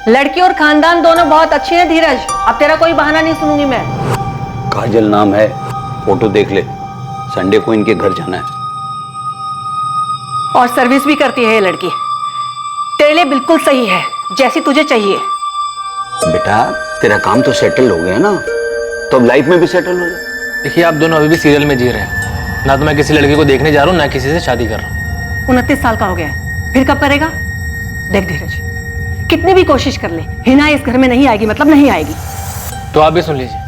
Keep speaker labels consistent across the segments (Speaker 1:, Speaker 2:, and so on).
Speaker 1: लड़की और खानदान दोनों बहुत अच्छे हैं धीरज, अब तेरा कोई बहाना नहीं सुनूंगी मैं।
Speaker 2: काजल नाम है, फोटो देख ले, संडे को इनके घर जाना है।
Speaker 1: और सर्विस भी करती है ये लड़की, तेरे लिए बिल्कुल सही है, जैसी तुझे चाहिए।
Speaker 2: बेटा तेरा काम तो सेटल हो गया ना, तो अब लाइफ में भी सेटल हो जाए।
Speaker 3: देखिए आप दोनों अभी भी सीरियल में जी रहे हैं, ना तो मैं किसी लड़की को देखने जा रहा हूँ ना किसी से शादी कर रहा हूँ।
Speaker 1: 29 साल का हो गया है, फिर कब करेगा? देख धीरज, कितनी भी कोशिश कर ले, हिना इस घर में नहीं आएगी, मतलब नहीं आएगी।
Speaker 3: तो आप भी सुन लीजिए,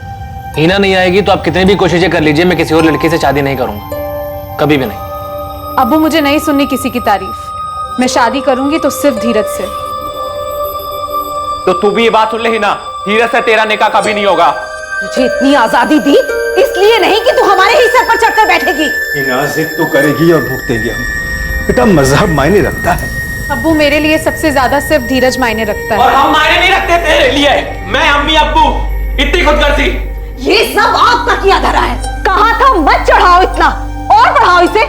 Speaker 3: हीना नहीं आएगी तो आप कितनी भी कोशिशें कर लीजिए, मैं किसी और लड़की से शादी नहीं करूंगा, कभी भी नहीं।
Speaker 4: अब्बू मुझे नहीं सुननी किसी की तारीफ, मैं शादी करूंगी तो सिर्फ धीरज से।
Speaker 5: तो तू भी ये बात सुन ले हिना, धीरज से तेरा निकाह कभी नहीं होगा।
Speaker 6: तुझे इतनी आजादी दी इसलिए नहीं कि तू हमारे ही सर पर चढ़कर बैठेगी।
Speaker 7: हिना जिद तो करेगी और भुगतेगी हम। बेटा मजहब मायने रखता है।
Speaker 4: अब्बू मेरे लिए सबसे ज्यादा सिर्फ धीरज मायने रखता है।
Speaker 5: और हम मायने नहीं रखते तेरे लिए, मैं अम्मी अब्बू इतनी खुदगर्जी।
Speaker 6: ये सब आपका किया धरा है। कहा था मत चढ़ाओ इतना, और बढ़ाओ इसे,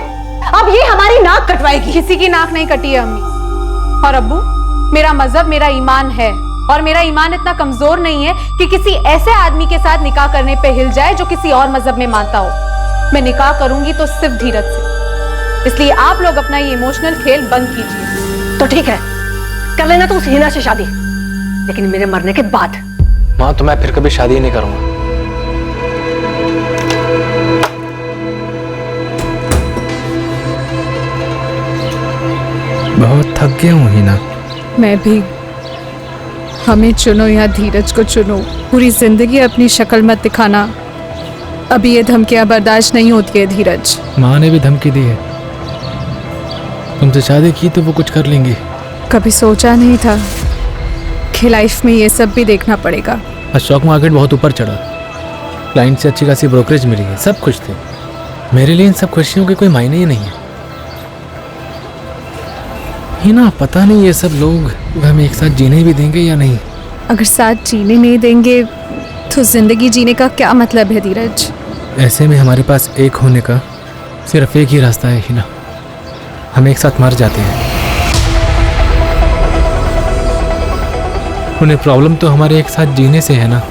Speaker 6: अब ये हमारी नाक कटवाएगी।
Speaker 4: किसी की नाक नहीं कटी है अम्मी। और अब्बू, मेरा मजहब मेरा ईमान है, और मेरा ईमान इतना कमजोर नहीं है कि किसी ऐसे आदमी के साथ निकाह करने पे हिल जाए जो किसी और मजहब में मानता हो। मैं निकाह करूंगी तो सिर्फ धीरज से, इसलिए आप लोग अपना ये इमोशनल खेल बंद कीजिए।
Speaker 1: तो ठीक है, कर लेना तो उस हिना से शादी, लेकिन मेरे मरने के बाद।
Speaker 3: माँ तो मैं फिर कभी शादी ही नहीं करूंगा।
Speaker 8: बहुत थक गया हूँ हिना।
Speaker 4: मैं भी। हमें चुनो या धीरज को चुनो, पूरी जिंदगी अपनी शक्ल मत दिखाना। अभी ये धमकियां बर्दाश्त नहीं होती है धीरज।
Speaker 8: माँ ने भी धमकी दी है, तुमसे शादी की तो वो कुछ कर लेंगी।
Speaker 4: कभी सोचा नहीं था कि लाइफ में ये सब भी देखना पड़ेगा।
Speaker 8: आज स्टॉक मार्केट बहुत ऊपर चढ़ा, क्लाइंट से अच्छी खासी ब्रोकरेज मिली है, सब खुश थे। मेरे लिए इन सब खुशियों के कोई मायने ही नहीं है। हिना पता नहीं ये सब लोग हमें एक साथ जीने भी देंगे या नहीं।
Speaker 4: अगर साथ जीने नहीं देंगे तो जिंदगी जीने का क्या मतलब है धीरज?
Speaker 8: ऐसे में हमारे पास एक होने का सिर्फ एक ही रास्ता है हिना, हम एक साथ मर जाते हैं। उन्हें प्रॉब्लम तो हमारे एक साथ जीने से है ना।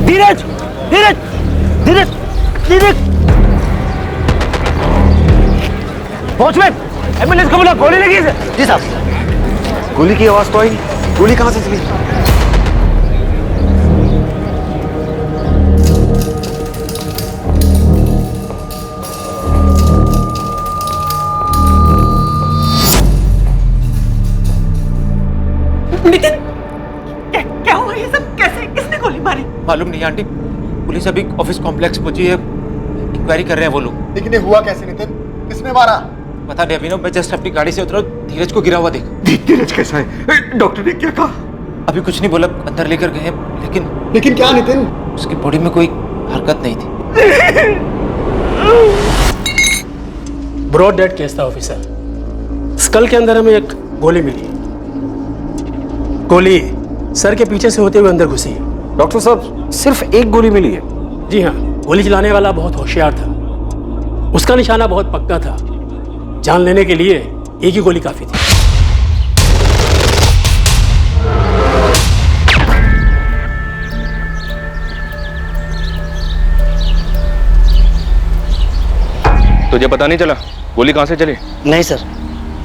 Speaker 5: धीरज धीरज धीरज धीरज, वॉचमैन एम्बुलेंस को बुला, गोली लगी है।
Speaker 7: जी साहब। गोली की आवाज तो आई नहीं, गोली कहां से चली?
Speaker 6: नितिन, क्या हुआ ये सब? कैसे, किसने गोली मारी?
Speaker 5: मालूम नहीं आंटी, पुलिस अभी ऑफिस कॉम्प्लेक्स पहुंची है, इंक्वायरी कर रहे हैं वो लोग।
Speaker 7: लेकिन ये हुआ कैसे नितिन? किसने मारा?
Speaker 5: पता नहीं अभिनव, मैं जस्ट अपनी गाड़ी से उतरा, धीरज को गिरा हुआ देखा।
Speaker 7: धीरज कैसा है? डॉक्टर ने क्या कहा?
Speaker 5: अभी कुछ नहीं बोला, अंदर लेकर गए, लेकिन
Speaker 7: क्या नितिन?
Speaker 5: उसकी बॉडी में कोई हरकत नहीं थी।
Speaker 9: ब्रॉड डेड केस था ऑफिसर। स्कल के अंदर हमें एक गोली मिली, गोली सर के पीछे से होते हुए अंदर घुसी।
Speaker 7: डॉक्टर साहब सिर्फ एक गोली मिली है?
Speaker 9: जी हाँ, गोली चलाने वाला बहुत होशियार था, उसका निशाना बहुत पक्का था, जान लेने के लिए एक ही गोली काफी थी।
Speaker 10: तुझे पता नहीं चला गोली कहां से चली?
Speaker 11: नहीं सर,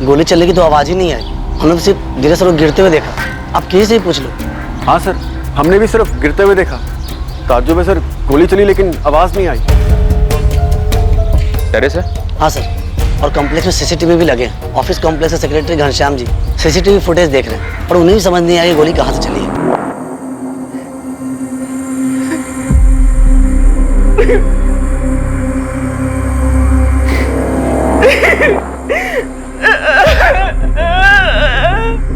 Speaker 11: गोली चलने की तो आवाज ही नहीं आई, हमने सिर्फ धीरे सर को गिरते हुए देखा। आप किसी से ही पूछ लो।
Speaker 7: हाँ सर, हमने भी सिर्फ गिरते हुए देखा। ताज्जुब है सर, गोली चली लेकिन आवाज नहीं आई।
Speaker 10: टेरेस है?
Speaker 11: हाँ सर। और कॉम्प्लेक्स में सीसीटीवी भी लगे हैं। ऑफिस कॉम्प्लेक्स के secretary Ghanshyam ji CCTV footage देख रहे हैं और उन्हें भी समझ नहीं आई गोली कहाँ से चली है।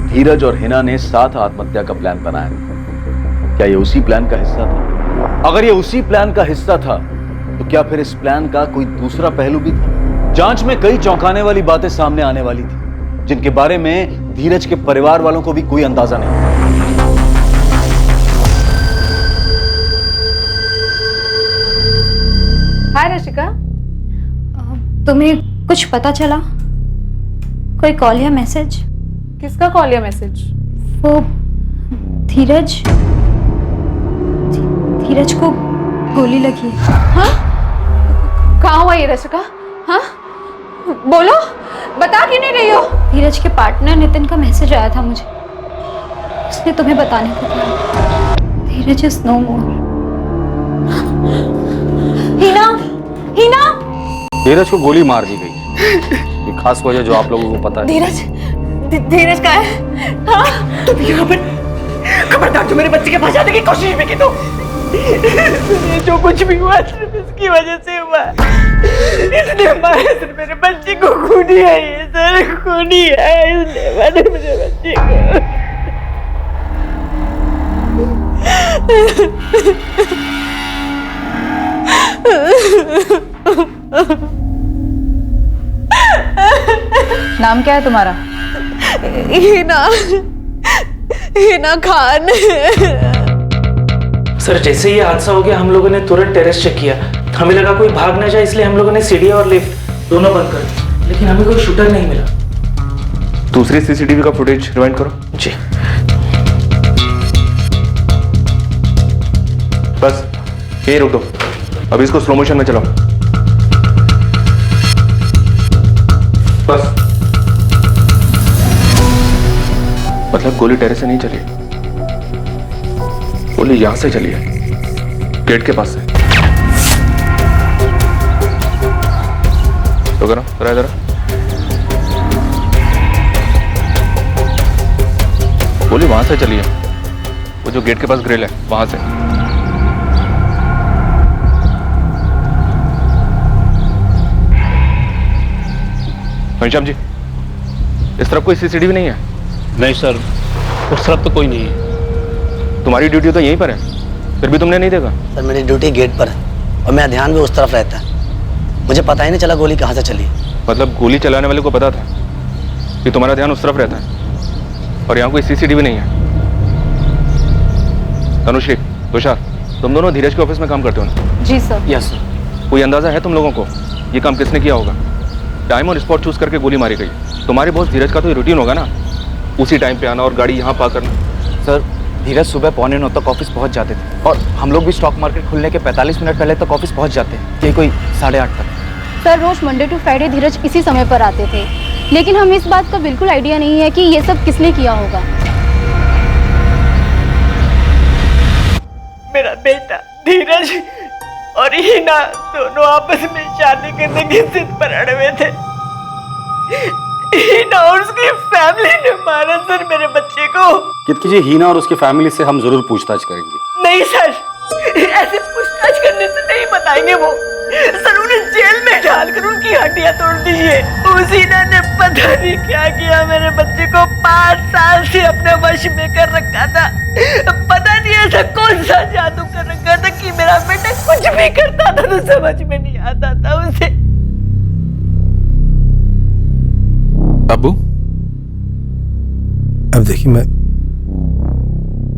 Speaker 2: धीरज और हिना ने साथ आत्महत्या का प्लान बनाया। क्या ये उसी प्लान का हिस्सा था? अगर ये उसी प्लान का हिस्सा था तो क्या फिर इस प्लान का कोई दूसरा पहलू भी था? जांच में कई चौंकाने वाली बातें सामने आने वाली थी जिनके बारे में धीरज के परिवार वालों को भी कोई अंदाजा नहीं।
Speaker 4: हाय रशिका,
Speaker 12: तुम्हें कुछ पता चला? कोई कॉल या मैसेज?
Speaker 4: किसका कॉल या मैसेज?
Speaker 12: वो धीरज धीरज को गोली लगी है।
Speaker 4: हाँ? कहाँ हुआ ये रशिका? हाँ? बोलो, बता क्यों नहीं रही हो?
Speaker 12: धीरज के पार्टनर नितिन का मैसेज आया था मुझे, उसने तुम्हें बताने को कहा। धीरज इज नो मोर।
Speaker 6: हिना, हिना,
Speaker 2: धीरज को गोली मार दी गई। ये खास वजह जो आप लोगों को पता है।
Speaker 6: धीरज, धीरज कहाँ है? हाँ? तुम यहाँ पर खबरदार, जो मेरे बच्चे के पास जाने की कोशिश भी की तो जो कुछ भी हुआ सिर्फ इसकी वजह से हुआ। इसने मारा सिर्फ मेरे बच्चे को, खूनी है ये सर, खूनी है, इसने मारा मेरे बच्चे को।
Speaker 4: नाम क्या है तुम्हारा?
Speaker 6: हिना, हिना खान।
Speaker 13: सर जैसे ही हादसा हो गया हम लोगों ने तुरंत टेरेस चेक किया। हमें लगा कोई भाग ना जाए, इसलिए हम लोगों ने सीढ़ी और लिफ्ट दोनों बंद कर दी, लेकिन हमें कोई शूटर नहीं मिला।
Speaker 10: दूसरी सीसीटीवी का फुटेज रिवाइंड करो।
Speaker 13: जी।
Speaker 10: बस यही रुक दो, अभी इसको स्लो मोशन में चलाओ। बस। मतलब गोली टेरेस से नहीं चली, गोली यहां से चली है, गेट के पास से। तो करो जरा इधर। गोली वहां से चली है, वो जो गेट के पास ग्रिल है वहां से। घनश्याम जी, इस तरफ कोई सीसीटीवी नहीं है?
Speaker 9: नहीं सर, उस तरफ तो कोई नहीं है।
Speaker 10: तुम्हारी ड्यूटी तो यहीं पर है, फिर भी तुमने नहीं देखा?
Speaker 11: सर मेरी ड्यूटी गेट पर है और मेरा ध्यान भी उस तरफ रहता है, मुझे पता ही नहीं चला गोली कहाँ से चली।
Speaker 10: मतलब गोली चलाने वाले को पता था कि तुम्हारा ध्यान उस तरफ रहता है और यहाँ कोई सीसीटीवी नहीं है। तनुश्री, तुषार, तुम दोनों धीरज के ऑफिस में काम करते हो ना?
Speaker 4: जी सर।
Speaker 10: Yes sir. कोई अंदाजा है तुम लोगों को ये काम किसने किया होगा? टाइम और स्पॉट चूज करके गोली मारी गई। तुम्हारे बॉस धीरज का तो रूटीन होगा ना, उसी टाइम पे आना और गाड़ी यहाँ पार्क करना।
Speaker 14: सर धीरज सुबह 8:45 तक ऑफिस पहुँच जाते थे और हम लोग भी स्टॉक मार्केट खुलने के 45 मिनट पहले तक ऑफिस पहुँच जाते हैं, ये कोई 8:30 तक।
Speaker 12: सर रोज मंडे टू फ्राइडे धीरज इसी समय पर आते थे, लेकिन हमें इस बात का बिल्कुल आइडिया नहीं है कि ये सब किसने किया होगा।
Speaker 6: मेरा बेटा धीरज और हिना दोनों आपस में शादी करने की जिद पर अड़े हुए थे। हिना और उसकी फैमिली ने मारा सर मेरे बच्चे को।
Speaker 7: कितकी जी, हिना और उसकी फैमिली से हम जरूर पूछताछ करेंगे।
Speaker 6: नहीं सर, ऐसे पूछताछ करने से नहीं बताएंगे वो सर, उन्हें जेल में डालकर उनकी हड्डियां तोड़ दीजिए। उस हिना ने पता नहीं क्या किया, मेरे बच्चे को 5 साल से अपने वश में कर रखा था। पता नहीं ऐसा कौन सा जादू कर रखा था कि मेरा बेटा कुछ भी करता था तो समझ में नहीं आता था उसे।
Speaker 7: अब्बू, अब देखिए मैं।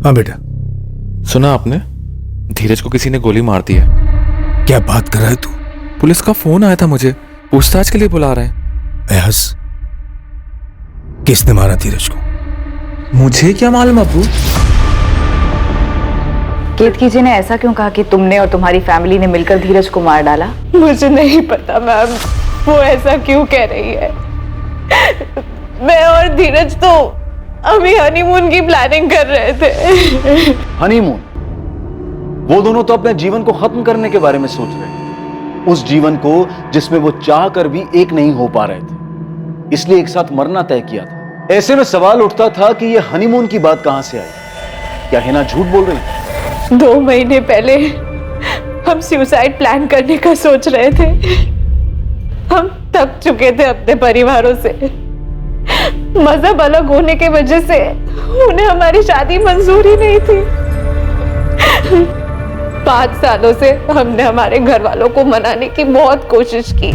Speaker 7: हाँ बेटा।
Speaker 10: सुना आपने, धीरज को किसी ने गोली मार दी है।
Speaker 7: क्या बात कर रहा है तू?
Speaker 10: पुलिस का फोन आया था मुझे, पूछताछ के लिए बुला रहे हैं।
Speaker 7: एहस, किसने मारा धीरज को?
Speaker 10: मुझे क्या मालूम अब्बू।
Speaker 15: केतकी जी ने ऐसा क्यों कहा कि तुमने और तुम्हारी फैमिली ने मिलकर धीरज को मार डाला?
Speaker 6: मुझे नहीं पता मैम, वो ऐसा क्यों कह रही है। मैं और धीरज तो अभी हनीमून की प्लानिंग कर रहे थे।
Speaker 2: हनीमून? वो दोनों तो अपने जीवन को खत्म करने के बारे में सोच रहे हैं। उस जीवन को जिसमें वो चाह कर भी एक नहीं हो पा रहे थे, इसलिए एक साथ मरना तय किया था। ऐसे में सवाल उठता था कि ये हनीमून की बात कहां से आई। क्या हिना झूठ बोल रही थी?
Speaker 15: 2 महीने पहले हम सुसाइड प्लान करने का सोच रहे थे। हम थक चुके थे अपने परिवारों से। मजहब अलग होने की वजह से उन्हें हमारी शादी मंजूर ही नहीं थी। 5 सालों से हमने हमारे घर वालों को मनाने की बहुत कोशिश की।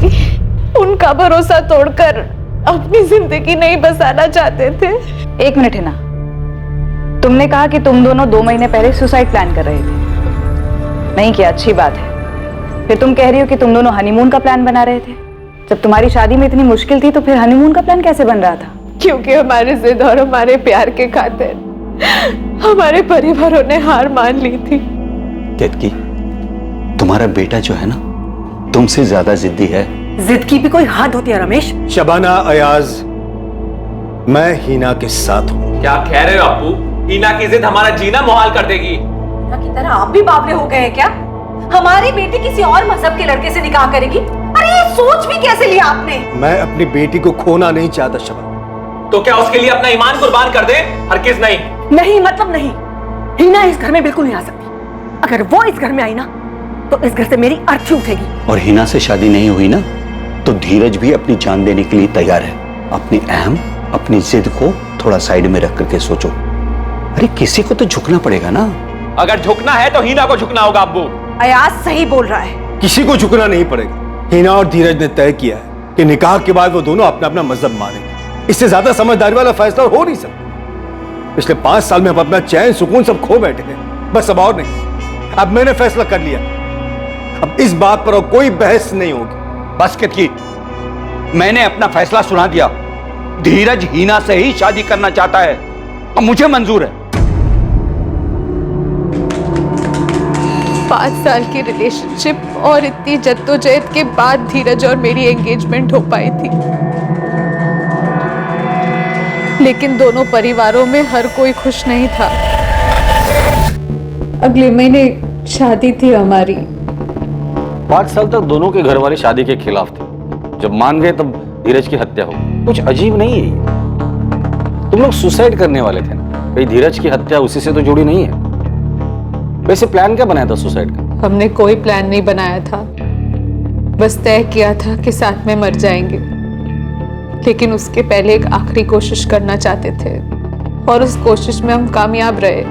Speaker 15: उनका भरोसा तोड़कर अपनी जिंदगी नहीं बसाना चाहते थे।
Speaker 16: 1 मिनट है ना, तुमने कहा कि तुम दोनों 2 महीने पहले सुसाइड प्लान कर रहे थे। नहीं किया, अच्छी बात है। फिर तुम कह रही हो कि तुम दोनों हनीमून का प्लान बना रहे थे। जब तुम्हारी शादी में इतनी मुश्किल थी तो फिर हनीमून का प्लान कैसे बन रहा था?
Speaker 15: क्योंकि हमारे जिद और हमारे प्यार के खातिर हमारे परिवारों ने हार मान ली थी।
Speaker 17: केतकी, तुम्हारा बेटा जो है ना, तुमसे ज्यादा जिद्दी है।
Speaker 1: जिद की भी कोई हद होती है रमेश।
Speaker 7: शबाना, अयाज, मैं हीना के साथ हूं।
Speaker 3: क्या कह रहे हो अप्पू? हीना की जिद हमारा जीना मुहाल कर देगी।
Speaker 1: हीना की तरह आप भी बावले हो गए हैं क्या? हमारी बेटी किसी और मजहब के लड़के से निकाह करेगी? अरे ये सोच भी कैसे लिया आपने?
Speaker 7: मैं अपनी बेटी को खोना नहीं चाहता शबाना।
Speaker 3: तो क्या उसके लिए अपना ईमान कुर्बान कर दे? हरगिज़ नहीं।
Speaker 1: नहीं मतलब नहीं। हीना इस घर में बिल्कुल नहीं आ सकती। अगर वो इस घर में आई ना तो इस घर से मेरी अर्थी उठेगी।
Speaker 17: और हीना से शादी नहीं हुई ना तो धीरज भी अपनी जान देने के लिए तैयार है। अपनी अहम, अपनी जिद को थोड़ा साइड में रख करके सोचो। अरे किसी को तो झुकना पड़ेगा ना।
Speaker 3: अगर झुकना है तो हीना को झुकना होगा अब्बू।
Speaker 1: अयाज सही बोल रहा है।
Speaker 7: किसी को झुकना नहीं पड़ेगा। हीना और धीरज ने तय किया है कि निकाह के बाद वो दोनों अपना अपना मजहब मानेंगे। इससे ज्यादा समझदारी वाला फैसला हो नहीं सकता। पिछले 5 साल में हम अपना चैन सुकून सब खो बैठे हैं, बस अब और नहीं। अब मैंने फैसला कर लिया। अब इस बात पर और कोई बहस नहीं होगी।
Speaker 17: बस केतकी, मैंने अपना फैसला सुना दिया। धीरज हीना से ही शादी करना चाहता है और मुझे मंजूर है।
Speaker 15: 5 साल की रिलेशनशिप और इतनी जद्दोजहद के बाद धीरज और मेरी एंगेजमेंट हो पाई थी। लेकिन दोनों परिवारों में हर कोई खुश नहीं था। अगले महीने शादी थी हमारी।
Speaker 2: 5 साल तक दोनों के घर वाले शादी के खिलाफ थे। जब मान गए तब धीरज की हत्या हो। कुछ अजीब नहीं है। तुम लोग सुसाइड करने वाले थे ना, कहीं धीरज की हत्या उसी से तो जुड़ी नहीं है? वैसे प्लान क्या बनाया था सुसाइड का?
Speaker 15: हमने कोई प्लान नहीं बनाया था, बस तय किया था कि साथ में मर जाएंगे। लेकिन उसके पहले एक आखिरी कोशिश करना चाहते थे और उस कोशिश में हम कामयाब रहे।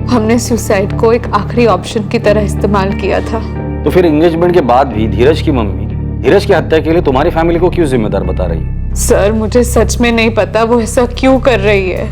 Speaker 15: हमने सुसाइड को एक आखिरी ऑप्शन की तरह इस्तेमाल किया था।
Speaker 2: तो फिर एंगेजमेंट के बाद भी धीरज की मम्मी धीरज की हत्या के लिए तुम्हारी फैमिली को क्यों जिम्मेदार बता रही है?
Speaker 15: सर, मुझे सच में नहीं पता वो ऐसा क्यों कर रही है।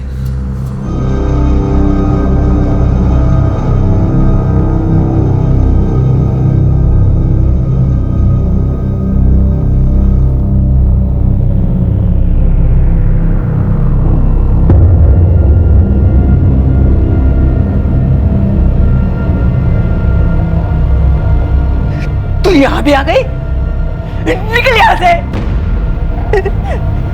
Speaker 6: यहाँ भी आ गई? निकल यहाँ से।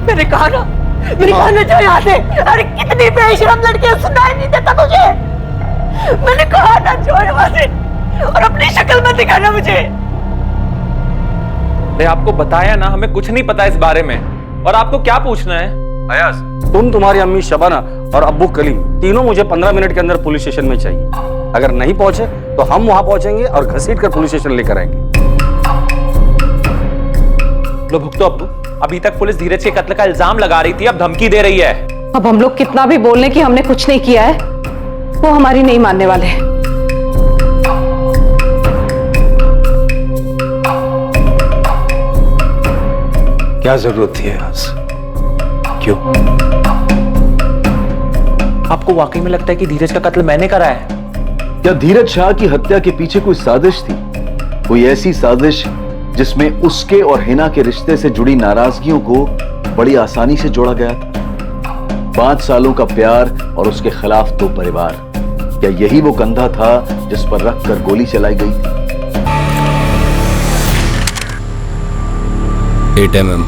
Speaker 6: मैंने कहा ना जाओ यहाँ से। अरे कितनी बेशरम लड़की है, सुनाई नहीं देता तुझे? मैंने कहा ना जाओ यहाँ से और अपनी शक्ल मत दिखाना मुझे।
Speaker 3: मैं आपको बताया ना, हमें कुछ नहीं पता इस बारे में। और आपको क्या पूछना है?
Speaker 2: अयाज, तुम, तुम्हारी अम्मी शबाना और अब्बू कलीम तीनों मुझे 15 मिनट के अंदर पुलिस स्टेशन में चाहिए। अगर नहीं पहुंचे तो हम वहां पहुंचेंगे और घसीट कर पुलिस स्टेशन लेकर आएंगे।
Speaker 3: लो भुगतो अब्बू। अभी तक पुलिस धीरज के कत्ल का इल्जाम लगा रही थी, अब धमकी दे रही है।
Speaker 1: अब हम लोग कितना भी बोल लें कि हमने कुछ नहीं किया है, वो हमारी नहीं मानने वाले हैं।
Speaker 7: क्या जरूरत थी आज? क्यों?
Speaker 3: आपको वाकई में लगता है कि धीरज का कत्ल मैंने करा है?
Speaker 2: क्या धीरज शाह की हत्या के पीछे कोई साजिश थी? कोई ऐसी साजिश जिसमें उसके और हिना के रिश्ते से जुड़ी नाराजगियों को बड़ी आसानी से जोड़ा गया था? 5 सालों का प्यार और उसके खिलाफ 2 परिवार, क्या यही वो कंधा था जिस पर रखकर गोली चलाई गई?
Speaker 8: 8 mm।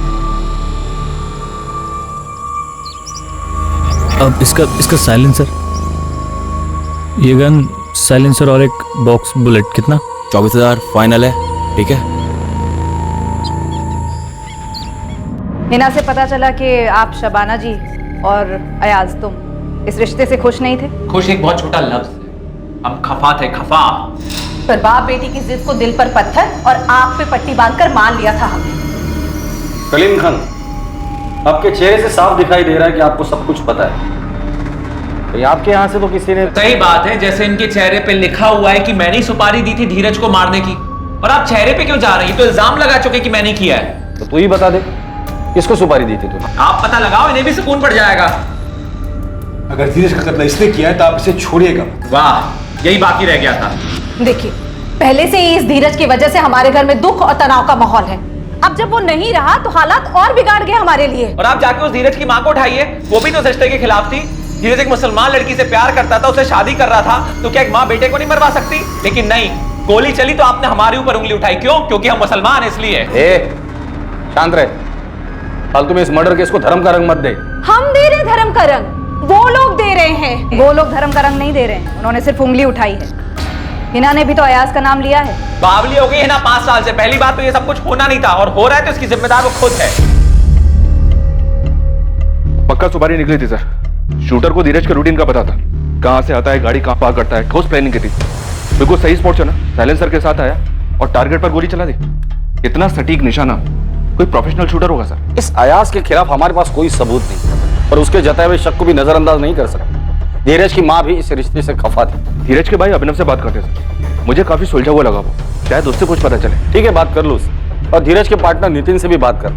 Speaker 8: अब इसका साइलेंसर, ये गन साइलेंसर और एक बॉक्स बुलेट कितना?
Speaker 17: 24,000 फाइनल है।
Speaker 8: ठीक है?
Speaker 16: हिना से पता चला कि आप शबाना जी और अयाज तुम इस रिश्ते से खुश नहीं थे।
Speaker 3: खुश एक बहुत छोटा लफ्ज है, हम खफा थे, खफा।
Speaker 1: पर बाप बेटी की जिद को दिल पर पत्थर और आंख पे पट्टी बांधकर मान लिया था हमने।
Speaker 18: कलीम खान, आपके चेहरे से साफ दिखाई दे रहा है कि आपको सब कुछ पता है। तो आपके यहाँ से तो किसी ने
Speaker 3: सही बात है, जैसे इनके चेहरे पे लिखा हुआ है कि मैंने ही सुपारी दी थी धीरज को मारने की, और आप चेहरे पे क्यों जा रही हैं? तो इल्जाम लगा चुके कि मैंने किया है।
Speaker 18: तो तू ही बता दे, किसको सुपारी दी थी तूने?
Speaker 3: आप पता लगाओ, इन्हें भी सुकून पड़ जाएगा।
Speaker 7: अगर धीरज का कत्ल इसने किया है तो आप इसे छोड़िएगा।
Speaker 3: वाह, यही बाकी रह गया था।
Speaker 1: देखिए, पहले से ही इस धीरज की वजह से हमारे घर में दुख और तनाव का माहौल है। अब जब वो नहीं रहा तो हालात और बिगाड़ गए हमारे लिए।
Speaker 3: और आप जाके उस धीरज की माँ को उठाइए, वो भी तो इस रिश्ते के खिलाफ थी। धीरज एक मुसलमान लड़की से प्यार करता था, उसे शादी कर रहा था, तो क्या एक माँ बेटे को नहीं मरवा सकती? लेकिन नहीं, गोली चली तो आपने हमारे ऊपर उंगली उठाई। क्यों? क्योंकि हम मुसलमान इसलिए।
Speaker 18: शांत रहे, फालतू में इस मर्डर केस को धर्म का रंग मत दे।
Speaker 1: हम दे रहे धर्म का रंग, वो लोग दे रहे हैं।
Speaker 16: वो लोग धर्म का रंग नहीं दे रहे हैं, उन्होंने सिर्फ उंगली उठाई है। हिना ने भी तो अयाज का नाम लिया है।
Speaker 3: बावली हो गई है ना 5 साल से। पहली बात तो ये सब कुछ होना नहीं था, और हो रहा है तो इसकी जिम्मेदार वो खुद है।
Speaker 10: पक्का सुपारी निकली थी सर। शूटर को धीरज का रूटीन का पता था, कहां से आता है, गाड़ी कहां पार्क करता है, ठोस प्लानिंग की थी। बिल्कुल सही स्पॉट चुना, साइलेंसर के साथ आया और टारगेट पर गोली चला दी। इतना सटीक निशाना कोई प्रोफेशनल शूटर होगा सर।
Speaker 18: इस अयाज के खिलाफ हमारे पास कोई सबूत नहीं, और उसके जताए हुए शक को भी नजरअंदाज नहीं कर सकते। धीरज की माँ भी इस रिश्ते से खफा थी।
Speaker 10: धीरज के भाई अभिनव से बात करते थे, मुझे काफी सुलझा हुआ लगा वो। शायद उससे कुछ पता चले।
Speaker 18: ठीक है, बात कर लो उससे, और धीरज के पार्टनर नितिन से भी बात कर।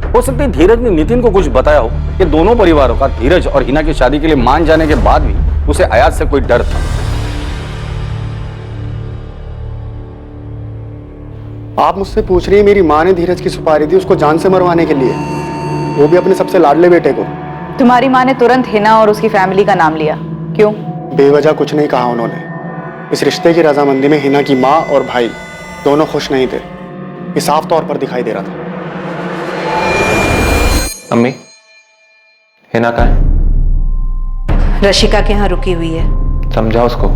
Speaker 18: हो सकती है धीरज ने नितिन को कुछ बताया हो कि दोनों परिवारों का धीरज और हिना की शादी के लिए मान जाने के बाद भी उसे अयाज से कोई डर था।
Speaker 19: आप मुझसे पूछ रही हैं मेरी माँ ने धीरज की सुपारी दी उसको जान से मरवाने के लिए, वो भी अपने सबसे लाडले बेटे को।
Speaker 16: तुम्हारी माँ ने तुरंत हिना और उसकी फैमिली का नाम लिया, क्यों?
Speaker 19: बेवजह कुछ नहीं कहा उन्होंने। इस रिश्ते की रजामंदी में हिना की माँ और भाई दोनों खुश नहीं थे, ये साफ तौर पर दिखाई दे रहा था।
Speaker 10: अम्मी, हिना कहाँ है?
Speaker 1: रशिका के यहाँ रुकी हुई है।
Speaker 10: समझा उसको,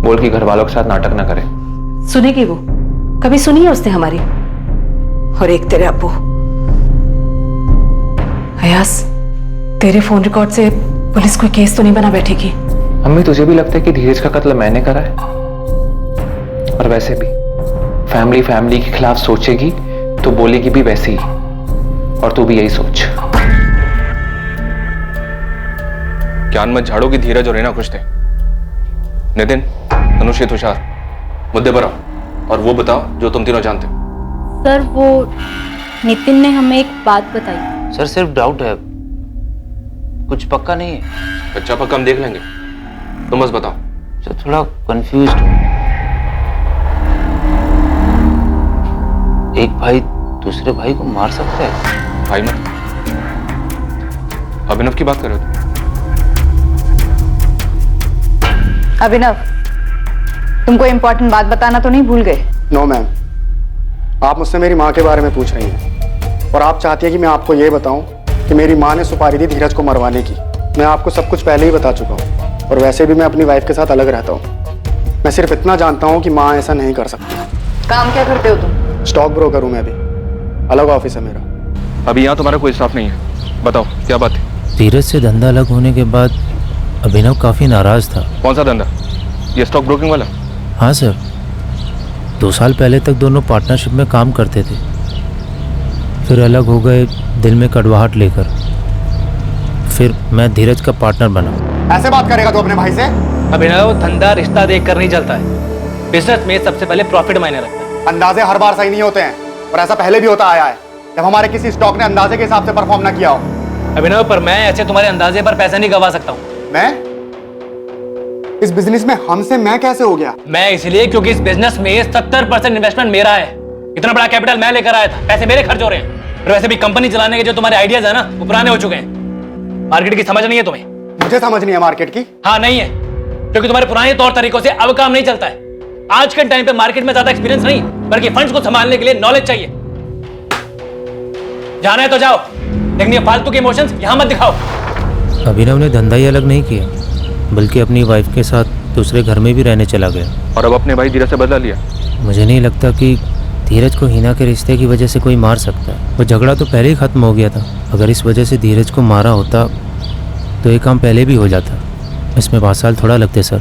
Speaker 10: बोल कि घर वालों के साथ नाटक ना करे।
Speaker 1: सुनेगी वो? कभी सुनी है उसने हमारी? और एक तेरे अब्बू। अयास, तेरे फोन रिकॉर्ड से पुलिस कोई केस तो नहीं बना बैठेगी?
Speaker 10: अम्मी, तुझे भी लगता है कि धीरज का कत्ल मैंने करा है? और वैसे भी फैमिली के खिलाफ सोचेगी तो बोलेगी भी वैसे ही, और तू भी यही सोच। ज्ञान मत झाड़ो कि धीरज और हिना खुश थे। नितिन, तनुषी, तुषार, मुद्दे पर आओ और वो बताओ जो तुम तीनों जानते हो।
Speaker 12: सर, वो नितिन ने हमें एक बात बताई।
Speaker 5: सर सिर्फ डाउट है, कुछ पक्का नहीं है।
Speaker 10: अच्छा पक्का हम देख लेंगे, तुम बस बताओ।
Speaker 5: सर थोड़ा कंफ्यूज्ड हूँ। एक भाई दूसरे भाई को मार सकता है?
Speaker 10: भाई मत, अभिनव की बात कर रहे हो?
Speaker 16: अभिनव, तुमको इंपॉर्टेंट बात बताना तो नहीं भूल गए?
Speaker 19: नो मैम, आप मुझसे मेरी माँ के बारे में पूछ रही हैं, और आप चाहती हैं कि मैं आपको ये बताऊं कि मेरी माँ ने सुपारी दी धीरज को मरवाने की। मैं आपको सब कुछ पहले ही बता चुका हूँ, और वैसे भी मैं अपनी वाइफ के साथ अलग रहता हूँ। मैं सिर्फ इतना जानता हूँ कि माँ ऐसा नहीं कर सकती।
Speaker 16: काम क्या करते हो तुम?
Speaker 19: स्टॉक ब्रोकर हूँ मैं भी, अलग ऑफिस है मेरा।
Speaker 10: अभी यहाँ तुम्हारा कोई स्टाफ नहीं है, बताओ क्या बात है?
Speaker 8: धीरज से धंधा अलग होने के बाद अभिनव काफ़ी नाराज़ था।
Speaker 10: कौन सा धंधा? ये स्टॉक ब्रोकिंग वाला?
Speaker 8: हाँ सर, 2 साल पहले तक दोनों पार्टनरशिप में काम करते थे, फिर अलग हो गए दिल में कड़वाहट लेकर। फिर मैं धीरज का पार्टनर बना।
Speaker 19: ऐसे बात करेगा तो अपने भाई से?
Speaker 3: अभिनव, धंधा रिश्ता देखकर नहीं चलता है। बिजनेस में सबसे पहले प्रॉफिट मायने रखता है।
Speaker 19: अंदाजे हर बार सही नहीं होते हैं, और ऐसा पहले भी होता आया है जब हमारे किसी स्टॉक ने अंदाजे के हिसाब से परफॉर्म ना किया हो।
Speaker 3: अभिनव, पर मैं ऐसे तुम्हारे अंदाजे पर पैसा नहीं गवा सकता हूँ।
Speaker 19: मैं? इस बिजनेस में हमसे मैं कैसे हो गया?
Speaker 3: मैं इसलिए क्योंकि इस बिजनेस में 70% इन्वेस्टमेंट मेरा है। इतना बड़ा कैपिटल मैं लेकर आया था, पैसे मेरे खर्च हो रहे हैं। और वैसे भी कंपनी चलाने के जो तुम्हारे आइडियाज है ना, वो पुराने हो चुके हैं। मार्केट की समझ नहीं है तुम्हें?
Speaker 19: मुझे समझ नहीं है मार्केट की?
Speaker 3: हाँ नहीं है, क्योंकि तुम्हारे पुराने तौर तरीकों से अब काम नहीं चलता है। आज के टाइम पे मार्केट में ज्यादा एक्सपीरियंस नहीं, बल्कि फंड्स को संभालने के लिए नॉलेज चाहिए। जाना है तो जाओ, लेकिन ये फालतू के इमोशंस यहां मत दिखाओ।
Speaker 8: अभिनव ने धंधा ही अलग नहीं किया, बल्कि अपनी वाइफ के साथ दूसरे घर में भी रहने चला गया।
Speaker 10: और अब अपने भाई धीरज से बदला लिया।
Speaker 8: मुझे नहीं लगता कि धीरज को हिना के रिश्ते की वजह से कोई मार सकता है। वो झगड़ा तो पहले ही खत्म हो गया था। अगर इस वजह से धीरज को मारा होता तो ये काम पहले भी हो जाता। इसमें 5 साल थोड़ा लगते सर।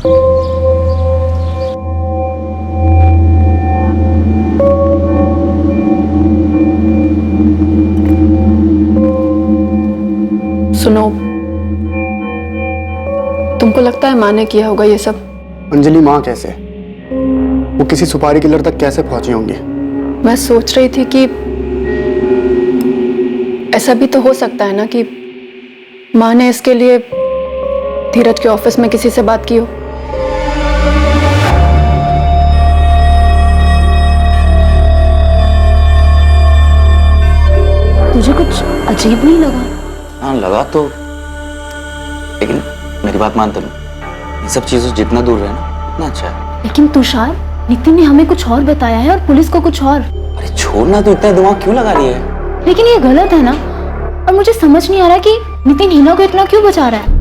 Speaker 15: सुनो, तुमको लगता है माँ ने किया होगा ये सब?
Speaker 19: अंजलि, माँ कैसे? वो किसी सुपारी किलर तक कैसे पहुंची होंगी?
Speaker 15: मैं सोच रही थी कि ऐसा भी तो हो सकता है ना कि माँ ने इसके लिए धीरज के ऑफिस में किसी से बात की हो।
Speaker 12: तुझे कुछ अजीब नहीं लगा?
Speaker 14: हाँ लगा तो, लेकिन मेरी बात मान तुम, इन सब चीजों से जितना दूर रहे ना उतना अच्छा है।
Speaker 12: लेकिन तुषार, नितिन ने हमें कुछ और बताया है और पुलिस को कुछ और।
Speaker 14: अरे छोड़ना, तो इतना दिमाग क्यों लगा रही है?
Speaker 12: लेकिन ये गलत है ना, और मुझे समझ नहीं आ रहा कि नितिन हिना को इतना क्यों बचा रहा है।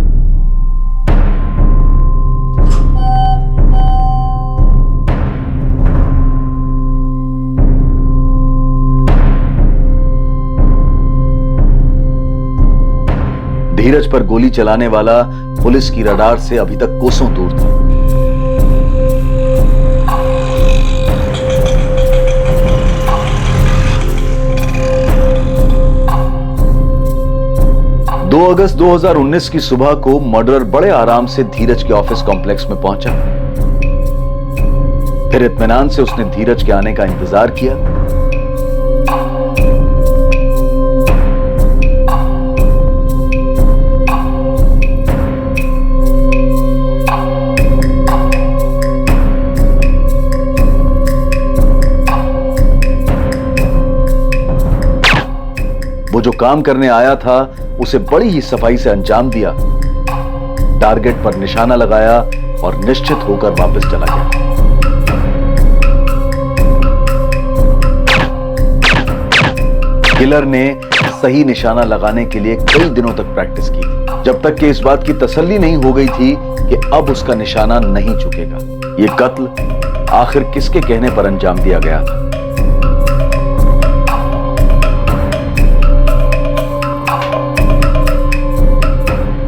Speaker 2: धीरज पर गोली चलाने वाला पुलिस की रडार से अभी तक कोसों दूर था। दो अगस्त 2019 की सुबह को मर्डरर बड़े आराम से धीरज के ऑफिस कॉम्प्लेक्स में पहुंचा। फिर इत्मीनान से उसने धीरज के आने का इंतजार किया। वो जो काम करने आया था उसे बड़ी ही सफाई से अंजाम दिया, टारगेट पर निशाना लगाया और निश्चित होकर वापस चला गया। किलर ने सही निशाना लगाने के लिए कई दिनों तक प्रैक्टिस की, जब तक कि इस बात की तसल्ली नहीं हो गई थी कि अब उसका निशाना नहीं चुकेगा। यह कत्ल आखिर किसके कहने पर अंजाम दिया गया था?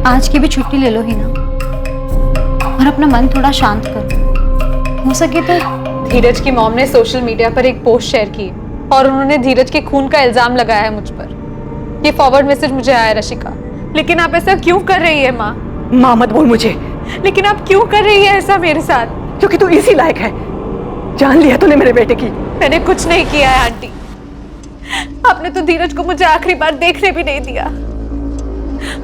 Speaker 12: आज की भी छुट्टी ले लो हिना, और अपना मन थोड़ा शांत करो। हो सके तो
Speaker 4: धीरज की मॉम ने सोशल मीडिया पर एक पोस्ट शेयर की और उन्होंने धीरज के खून का इल्जाम लगाया है मुझ पर। ये फॉरवर्ड मैसेज मुझे आया रशिका। लेकिन आप ऐसा क्यों कर रही है माँ?
Speaker 6: माँ मत बोल मुझे।
Speaker 4: लेकिन आप क्यों कर रही है ऐसा मेरे साथ?
Speaker 6: क्योंकि तू इसी लायक है। जान लिया तूने मेरे बेटे की।
Speaker 4: मैंने कुछ नहीं किया है आंटी। आपने तो धीरज को मुझे आखिरी बार देखने भी नहीं दिया।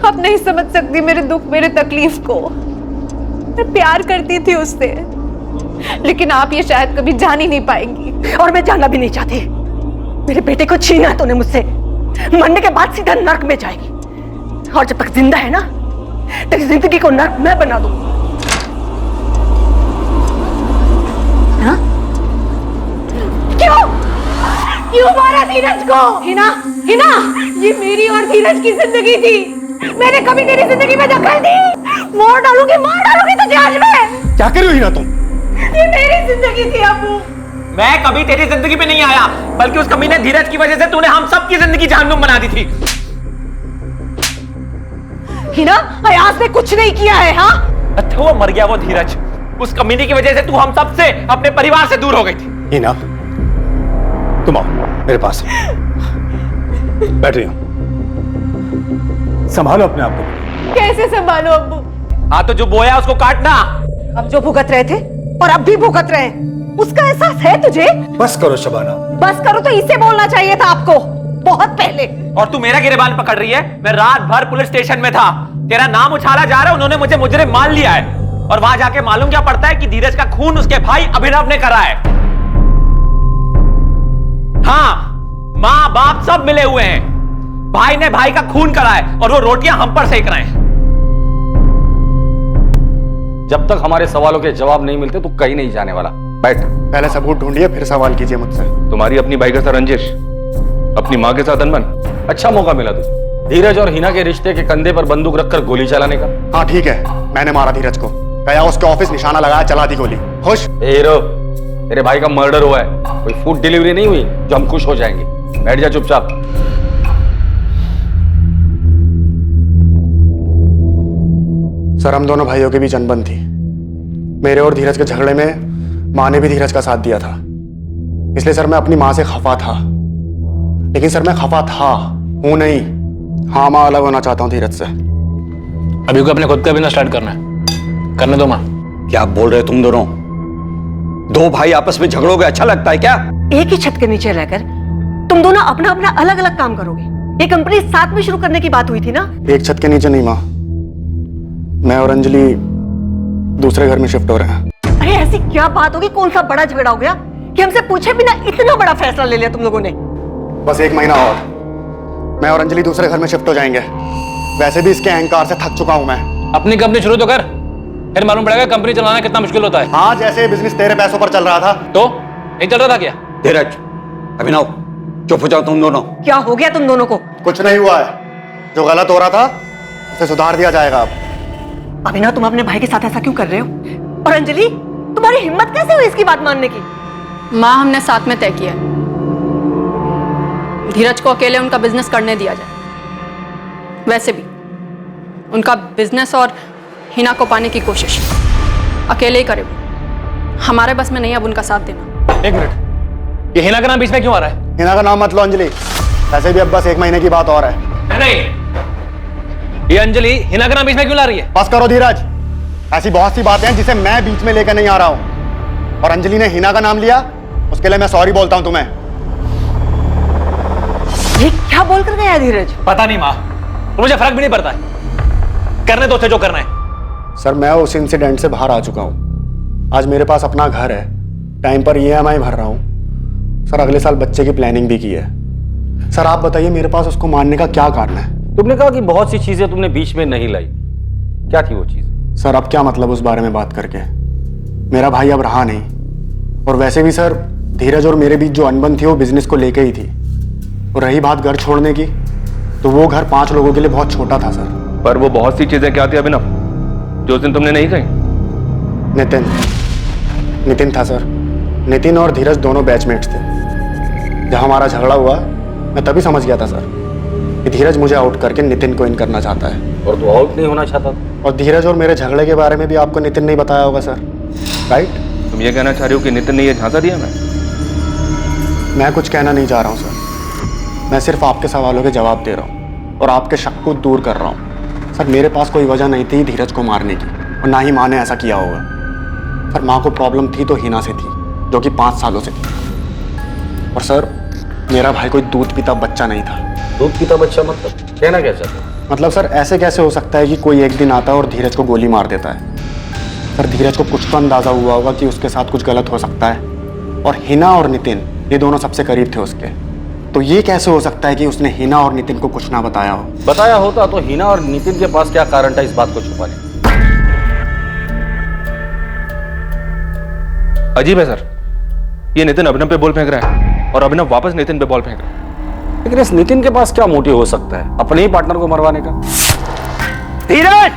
Speaker 4: आप नहीं समझ सकती मेरे दुख, मेरे तकलीफ को। मैं प्यार करती थी उससे, लेकिन आप ये शायद कभी जान ही नहीं पाएंगी।
Speaker 6: और मैं जानना भी नहीं चाहती। मेरे बेटे को छीना है तूने मुझसे। मरने के बाद सीधा नर्क में जाएगी, और जब तक जिंदा है ना, तेरी जिंदगी को नर्क मैं बना दूं। हाँ? क्यों क्यों मारा धीरज को? हिना, हिना, ये मेरी और धीरज की जिंदगी थी। मैंने कभी तेरी जिंदगी में दखल दी? मार डालूंगी तुझे आज मैं।
Speaker 7: क्या कर रही हो हिना तुम?
Speaker 6: ये मेरी जिंदगी थी अबू।
Speaker 3: मैं कभी तेरी जिंदगी में नहीं आया, बल्कि उस कमीने धीरज की वजह से तूने हम सब की जिंदगी जहन्नुम बना दी थी।
Speaker 6: हिना, अयाज ने कुछ नहीं किया है। हाँ,
Speaker 3: अच्छा वो मर गया, वो धीरज। उस कमीने की वजह से तू हम सब से, अपने परिवार से दूर हो गई थी।
Speaker 7: हिना, तुम आओ मेरे पास, बैठ रही हो। संभालो अपने आप को।
Speaker 6: कैसे संभालो अब्बू?
Speaker 3: हाँ तो जो बोया उसको काटना।
Speaker 6: अब जो भुगत रहे थे और अब भी भुगत रहे हैं, उसका एहसास है तुझे?
Speaker 7: बस करो शबाना।
Speaker 6: बस करो तो इसे बोलना चाहिए था आपको बहुत पहले।
Speaker 3: और तू मेरा गिरेबान पकड़ रही है। मैं रात भर पुलिस स्टेशन में था, तेरा नाम उछाला जा रहा है। उन्होंने मुझे मुजरिम मान लिया है, और वहां जाके मालूम क्या पड़ता है कि धीरज का खून उसके भाई अभिनव ने करा है। हाँ, माँ बाप सब मिले हुए हैं। भाई ने भाई का खून करा है, और वो रोटियां हम पर सेक रहे हैं।
Speaker 18: जब तक हमारे सवालों के जवाब नहीं मिलते तो कहीं नहीं जाने वाला। बैठ।
Speaker 19: पहले सबूत ढूंढिए, फिर सवाल कीजिए मुझसे।
Speaker 10: तुम्हारी अपनी भाई के साथ रंजिश, अपनी माँ के साथ अनबन।
Speaker 18: अच्छा मौका मिला तुझे धीरज और हिना के रिश्ते के कंधे पर बंदूक रखकर गोली चलाने का।
Speaker 19: हाँ ठीक है, मैंने मारा धीरज को। गया उसके ऑफिस, निशाना लगाया, चला दी गोली। खुश?
Speaker 18: हीरो, तेरे भाई का मर्डर हुआ है, कोई फूड डिलीवरी नहीं हुई जो हम खुश हो जाएंगे। बैठ जा चुपचाप।
Speaker 19: सर हम दोनों भाइयों के बीच अनबन थी। मेरे और धीरज के झगड़े में माँ ने भी धीरज का साथ दिया था, इसलिए सर मैं अपनी माँ से खफा था। लेकिन सर मैं खफा था, हूं नहीं। हाँ माँ, अलग होना चाहता हूँ धीरज से।
Speaker 9: अभी को अपने खुद का बिजनेस स्टार्ट करना है, करने दो माँ।
Speaker 17: क्या बोल रहे तुम दोनों? दो भाई आपस में झगड़ोगे अच्छा लगता है क्या?
Speaker 6: एक ही छत के नीचे रहकर तुम दोनों अपना अपना अलग अलग काम करोगे। ये कंपनी साथ में शुरू करने की बात हुई थी ना?
Speaker 19: एक छत के नीचे नहीं माँ, मैं और अंजलि दूसरे घर में शिफ्ट हो रहे हैं।
Speaker 6: अरे ऐसी क्या बात होगी, कौन सा बड़ा झगड़ा हो गया कि हमसे पूछे बिना इतना बड़ा फैसला ले लिया तुम लोगों ने?
Speaker 19: बस 1 महीना और, मैं और अंजलि दूसरे घर में शिफ्ट हो जाएंगे। वैसे भी इसके अहंकार से थक चुका हूं मैं।
Speaker 9: अपनी कंपनी शुरू तो कर, फिर मालूम पड़ेगा कंपनी चलाना कितना मुश्किल होता है।
Speaker 19: हाँ, जैसे बिजनेस तेरे पैसों पर चल रहा था।
Speaker 9: तो नहीं चल रहा था क्या?
Speaker 17: धीरज, अभिनव, चुप हो जाओ तुम दोनों।
Speaker 6: क्या हो गया तुम दोनों को?
Speaker 19: कुछ नहीं हुआ है, जो गलत हो रहा था उसे सुधार दिया जाएगा अब।
Speaker 6: अभिनव, तुम अपने भाई के साथ ऐसा क्यों कर रहे हो? और अंजलि, तुम्हारी हिम्मत कैसे हुई इसकी बात मानने की?
Speaker 4: माँ, हमने साथ में तय किया है, धीरज को अकेले उनका बिजनेस करने दिया जाए। वैसे भी उनका बिजनेस और हिना को पाने की कोशिश अकेले ही करे, हमारे बस में नहीं अब उनका साथ देना।
Speaker 9: 1 मिनट, ये हिना का नाम बीच में क्यों आ रहा है?
Speaker 19: हिना का नाम मत लो अंजलि, वैसे भी अब बस 1 महीने की बात और है।
Speaker 9: नहीं, ये अंजलि हिना का नाम बीच में क्यों ला रही है?
Speaker 19: बस करो धीरज, ऐसी बहुत सी बातें हैं जिसे मैं बीच में लेकर नहीं आ रहा हूं। और अंजलि ने हिना का नाम लिया, उसके लिए मैं सॉरी बोलता हूं तुम्हें।
Speaker 6: ये क्या बोल कर गया धीरज?
Speaker 9: पता नहीं माँ, मुझे फर्क भी नहीं पड़ता है, करने दो उसे जो करना है।
Speaker 19: सर मैं उस इंसिडेंट से बाहर आ चुका हूं। आज मेरे पास अपना घर है, टाइम पर EMI भर रहा हूं। सर अगले साल बच्चे की प्लानिंग भी की है। सर आप बताइए मेरे पास उसको मारने का क्या कारण है?
Speaker 18: तुमने कहा कि बहुत सी चीजें तुमने बीच में नहीं लाई, क्या थी वो चीज?
Speaker 19: सर अब क्या मतलब उस बारे में बात करके? मेरा भाई अब रहा नहीं, और वैसे भी सर धीरज और मेरे बीच जो अनबन थी वो बिजनेस को लेके ही थी। और रही बात घर छोड़ने की, तो वो घर 5 लोगों के लिए बहुत छोटा था सर।
Speaker 10: पर वो बहुत सी चीजें क्या थी अभिनव जो उस दिन तुमने नहीं कही?
Speaker 19: नितिन था सर। नितिन और धीरज दोनों बैचमेट्स थे। जब हमारा झगड़ा हुआ मैं तभी समझ गया था सर कि धीरज मुझे आउट करके नितिन को इन करना चाहता है।
Speaker 18: और तू आउट नहीं होना चाहता?
Speaker 19: और धीरज और मेरे झगड़े के बारे में भी आपको नितिन नहीं बताया होगा सर, राइट?
Speaker 10: तुम ये कहना चाह रहे हो कि नितिन ने ये झांसा दिया?
Speaker 19: मैं कुछ कहना नहीं चाह रहा हूँ सर, मैं सिर्फ आपके सवालों के जवाब दे रहा हूँ और आपके शक को दूर कर रहा हूँ। सर मेरे पास कोई वजह नहीं थी धीरज को मारने की, और ना ही माँ ने ऐसा किया होगा। सर माँ को प्रॉब्लम थी तो हिना से थी, जो कि 5 सालों से थी। और सर मेरा भाई कोई दूध पीता बच्चा नहीं था।
Speaker 18: दूध पीता बच्चा मतलब कहना क्या चाहते हो?
Speaker 19: मतलब सर ऐसे कैसे हो सकता है कि कोई एक दिन आता है और धीरज को गोली मार देता है? सर धीरज को कुछ तो अंदाजा हुआ होगा कि उसके साथ कुछ गलत हो सकता है, और हिना और नितिन ये दोनों सबसे करीब थे उसके। तो ये कैसे हो सकता है कि उसने हिना और नितिन को कुछ ना बताया हो?
Speaker 18: बताया होता तो हिना और नितिन के पास क्या कारण था इस बात को छुपाने?
Speaker 10: अजीब है सर, ये नितिन अभिनव पे बॉल फेंक रहा है और अभिनव वापस नितिन पे बॉल फेंक रहा है।
Speaker 18: लेकिन इस नितिन के पास क्या मोटिव हो सकता है अपने ही पार्टनर को मरवाने का?
Speaker 6: धीरज!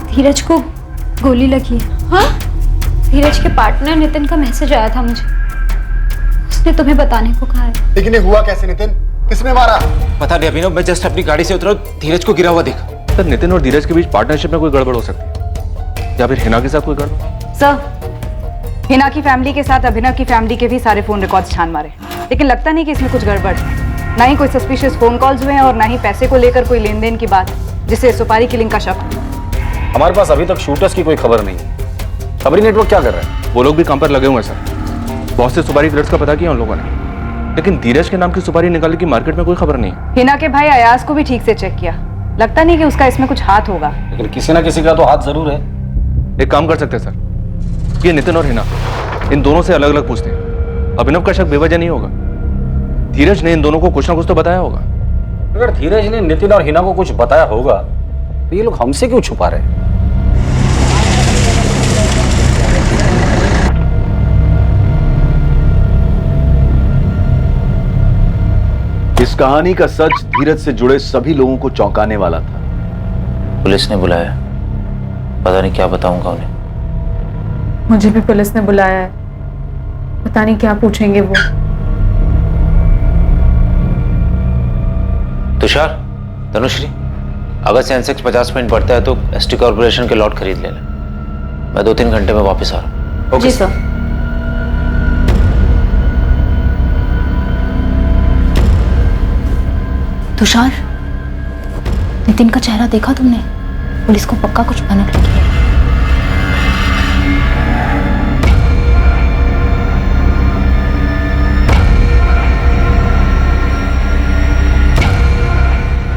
Speaker 12: धीरज को गोली लगी है। हाँ? धीरज के पार्टनर नितिन का मैसेज आया था मुझे, उसने तुम्हें बताने को कहा है।
Speaker 19: लेकिन ये हुआ कैसे नितिन? किसने मारा?
Speaker 5: पता नहीं अभिनव, मैं जस्ट अपनी गाड़ी से उतरा, धीरज को गिरा हुआ देखा।
Speaker 10: सर नितिन और धीरज के बीच पार्टनरशिप में कोई गड़बड़ हो सकती है, या फिर हिना के साथ कोई गड़बड़?
Speaker 16: सर, हिना की फैमिली के साथ अभिनव की फैमिली के भी सारे फोन रिकॉर्ड्स छान मारे, लेकिन लगता नहीं कि इसमें कुछ गड़बड़ है। ना ही कोई सस्पिशियस फोन कॉल्स हुए हैं और ना ही पैसे को लेकर कोई लेन देन की बात जिससे सुपारी किलिंग का शक।
Speaker 18: हमारे पास अभी तक शूटर्स की कोई खबर नहीं है। खबरी नेटवर्क क्या कर रहा है?
Speaker 10: वो लोग भी काम पर लगे हुए हैं सर। बहुत से सुपारी ट्रेड्स का पता किया उन लोगों ने, लेकिन धीरज के नाम की सुपारी निकालने की मार्केट में कोई खबर नहीं है।
Speaker 16: हिना के भाई अयाज को भी ठीक से चेक किया, लगता नहीं कि उसका इसमें कुछ हाथ होगा।
Speaker 18: लेकिन किसी ना किसी का तो हाथ जरूर है।
Speaker 10: एक काम कर सकते हैं सर, ये नितिन और हिना इन दोनों से अलग अलग पूछते हैं। अभिनव का शक बेवजह नहीं होगा, धीरज ने इन दोनों को कुछ ना कुछ तो बताया होगा।
Speaker 18: अगर धीरज ने नितिन और हिना को कुछ बताया होगा तो ये लोग हमसे क्यों छुपा रहे हैं?
Speaker 2: इस कहानी का सच धीरज से जुड़े सभी लोगों को चौंकाने वाला था।
Speaker 8: पुलिस ने बुलाया, पता नहीं क्या बताऊंगा उन्हें।
Speaker 15: मुझे भी पुलिस ने बुलाया है, पता नहीं क्या पूछेंगे वो।
Speaker 8: तुषार, तनुश्री, अगर सेंसेक्स 50 पॉइंट बढ़ता है तो एसटी कॉर्पोरेशन के लॉट खरीद लेना। मैं 2-3 घंटे में वापस आ रहा हूँ।
Speaker 12: जी सर। तुषार, नितिन का चेहरा देखा तुमने? पुलिस को पक्का कुछ भनक लगी है।